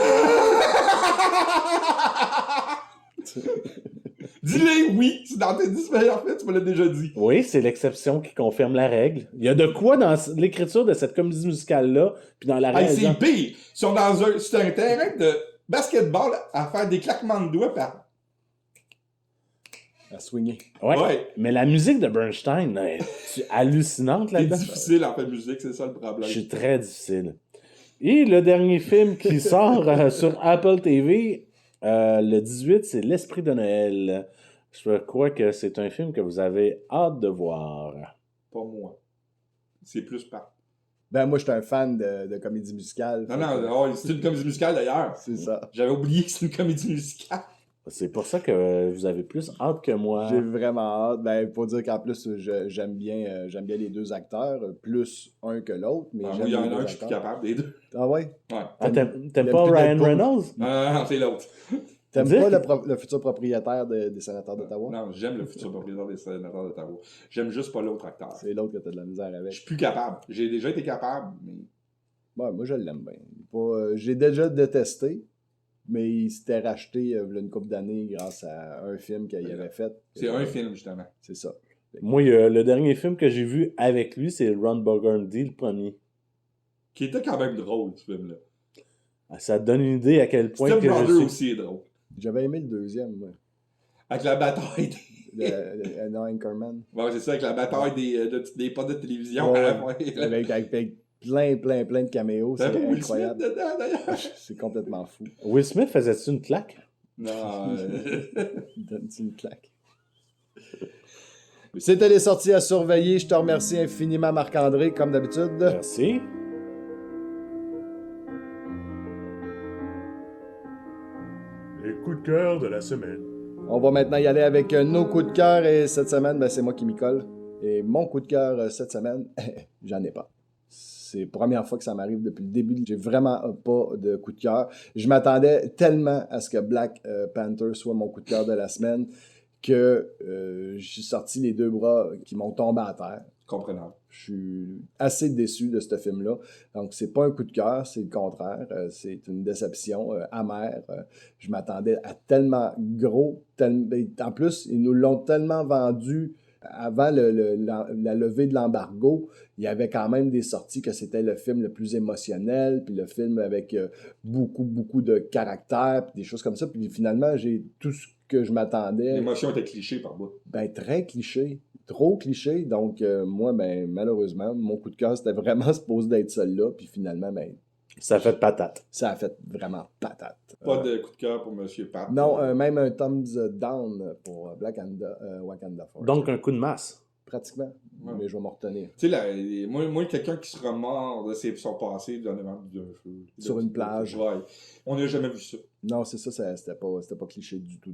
Dis-le oui, c'est dans tes 10 meilleurs films, tu me l'as déjà dit. Oui, c'est l'exception qui confirme la règle. Il y a de quoi dans l'écriture de cette comédie musicale-là, puis dans la Hey, c'est réalisation. pire. Ils sont sur un terrain de basketball à faire des claquements de doigts par. À swinger. Ouais. Ouais. Mais la musique de Bernstein, là, c'est hallucinante C'est là-dedans. difficile en fait de musique, c'est ça le problème. Je suis très difficile. Et le dernier film qui sort sur Apple TV, le 18, c'est L'Esprit de Noël. Je crois que c'est un film que vous avez hâte de voir. Pas moi. C'est plus pas. Ben, moi, je suis un fan de comédie musicale. Non, non, c'est une comédie musicale d'ailleurs. C'est ça. J'avais oublié que c'est une comédie musicale. C'est pour ça que vous avez plus hâte que moi. J'ai vraiment hâte. Ben, faut dire qu'en plus, j'aime bien les deux acteurs, plus un que l'autre. Mais Ah, j'aime moi, il y en les a deux un que je suis plus acteurs. capable des deux. Ah ouais? Ouais. Ah, t'aimes T'aimes pas plus Ryan Deadpool? Reynolds? Non, c'est l'autre. T'aimes Dire pas que- le futur propriétaire des sénateurs d'Ottawa? Non, j'aime le futur propriétaire des sénateurs d'Ottawa. J'aime juste pas l'autre acteur. C'est l'autre que t'as de la misère Je avec. suis plus capable. J'ai déjà été capable, mais. Ouais, moi, je l'aime bien. J'ai déjà détesté, mais il s'était racheté il y a une couple d'années grâce à un film qu'il avait fait. C'est un film, justement. C'est ça. Moi, le dernier film que j'ai vu avec lui, c'est Ron Burgundy, le premier. Qui était quand même drôle, ce film-là. Ah, ça te donne une idée à quel point Step que je Brother suis... aussi est drôle. J'avais aimé le deuxième, moi. Avec la bataille Non, Anchorman. Ouais, c'est ça, avec la bataille des potes de télévision. Ouais, hein, ouais. Avec plein de caméos. T'as C'est pas Will Smith incroyable. dedans, d'ailleurs? C'est complètement fou. Will Smith faisait-tu une claque? Non. Donne-tu une claque? C'était les sorties à surveiller. Je te remercie infiniment, Marc-André, comme d'habitude. Merci. Les coups de cœur de la semaine. On va maintenant y aller avec nos coups de cœur. Et cette semaine, ben, c'est moi qui m'y colle. Et mon coup de cœur cette semaine, j'en ai pas. C'est la première fois que ça m'arrive depuis le début. J'ai vraiment pas de coup de cœur. Je m'attendais tellement à ce que Black Panther soit mon coup de cœur de la semaine que j'ai sorti les deux bras qui m'ont tombé à terre. Comprenable. Je suis assez déçu de ce film-là. Donc, c'est pas un coup de cœur, c'est le contraire. C'est une déception amère. Je m'attendais à tellement gros. En plus, ils nous l'ont tellement vendu avant la levée de l'embargo. Il y avait quand même des sorties que c'était le film le plus émotionnel, puis le film avec beaucoup, beaucoup de caractère, puis des choses comme ça. Puis finalement, j'ai tout ce que je m'attendais. L'émotion était cliché par bout. Ben, très cliché. Trop cliché. Donc, moi, ben, malheureusement, mon coup de cœur, c'était vraiment supposé d'être celui-là. Puis finalement, ben, Ça a fait patate. ça a fait vraiment patate. Pas de coup de cœur pour M. Pat. Non, même un thumbs down pour Wakanda Forever. Donc, un coup de masse. Pratiquement. Ouais. Mais je vais m'en retenir. Tu sais, moi, quelqu'un qui se remord de son passé d'un feu. Sur une plage. Ouais. On n'a jamais vu ça. Non, c'est ça, c'était pas cliché du tout.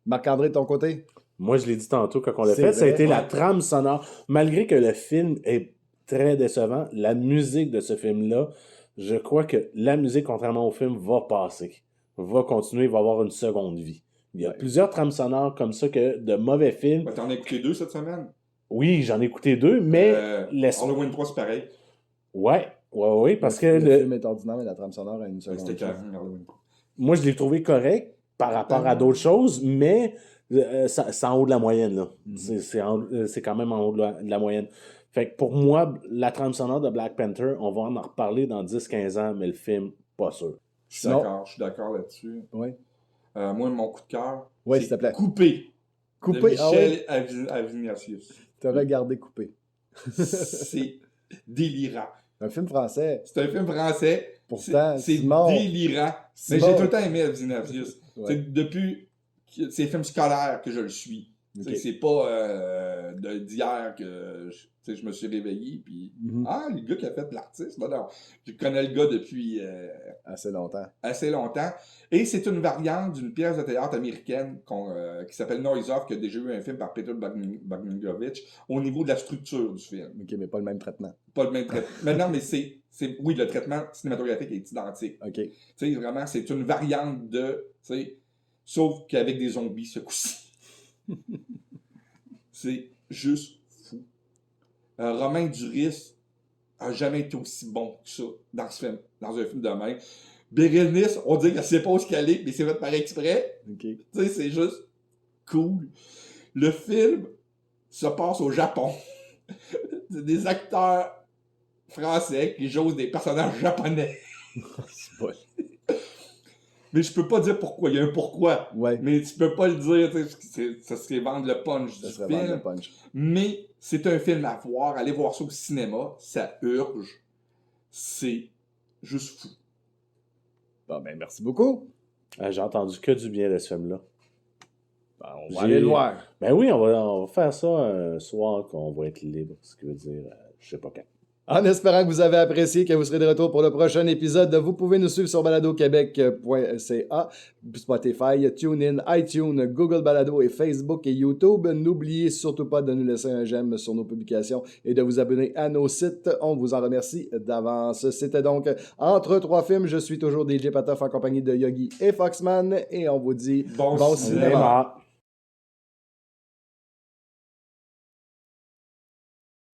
Marc-André, de ton côté? Moi, je l'ai dit tantôt quand on l'a C'est fait, ça a vrai, été la ouais. trame sonore. Malgré que le film est très décevant, la musique de ce film-là, je crois que la musique, contrairement au film, va passer. Va continuer, va avoir une seconde vie. Il y a plusieurs trames sonores comme ça que de mauvais films. Ben, t'en as écouté 2 cette semaine? Oui, j'en ai écouté 2, mais Halloween 3, c'est pareil. Ouais, parce que le film est ordinaire, mais la trame sonore a une seconde. C'était carré, Halloween 3. moi, je l'ai trouvé correct par rapport à d'autres choses, mais c'est en haut de la moyenne, là. C'est quand même en haut de la moyenne. Fait que pour moi, la trame sonore de Black Panther, on va en reparler dans 10-15 ans, mais le film, pas sûr. Je suis d'accord là-dessus. Oui. Moi, mon coup de cœur, Oui, c'est s'il te plaît. Coupé. Coupé, De ah oui. Michel Avignatius. T'as regardé Coupé. C'est délirant. Un film français. C'est un film français. Pourtant, c'est Simon. délirant. Mais Simon. j'ai tout le temps aimé Avignatius. Ouais. C'est depuis ces films scolaires que je le suis. Ok. C'est pas d'hier que je me suis réveillé. Puis, le gars qui a fait l'artiste. Non. Je connais le gars depuis Assez longtemps. assez longtemps. Et c'est une variante d'une pièce de théâtre américaine qui s'appelle Noise Off, qui a déjà eu un film par Peter Bogdanovich, au niveau de la structure du film. Ok, mais pas le même traitement. Pas le même traitement. Mais non, mais oui, le traitement cinématographique est identique. Ok. Tu sais, vraiment, c'est une variante sauf qu'avec des zombies, ce coup-ci. C'est juste fou. Romain Duris a jamais été aussi bon que ça dans un film de même. Bérénice, on dit qu'elle sait pas où qu'elle est, mais c'est fait par exprès. Ok. Tu sais, c'est juste cool. Le film se passe au Japon. C'est des acteurs français qui jouent des personnages japonais. C'est pas... Mais je peux pas dire pourquoi. Il y a un pourquoi. Ouais. Mais tu peux pas le dire. Ça serait vendre le punch Ça du serait film. vendre le punch. Mais c'est un film à voir. Allez voir ça au cinéma. Ça urge. C'est juste fou. Bon, ben, merci beaucoup. J'ai entendu que du bien de ce film-là. Ben, on va aller le voir. Ben oui, on va faire ça un soir qu'on va être libre, ce qui veut dire, je sais pas quand. En espérant que vous avez apprécié, que vous serez de retour pour le prochain épisode, vous pouvez nous suivre sur baladoquebec.ca, Spotify, TuneIn, iTunes, Google Balado et Facebook et YouTube. N'oubliez surtout pas de nous laisser un j'aime sur nos publications et de vous abonner à nos sites. On vous en remercie d'avance. C'était donc Entre trois films. Je suis toujours DJ Patoff en compagnie de Yogi et Foxman et on vous dit Bon bon cinéma. cinéma.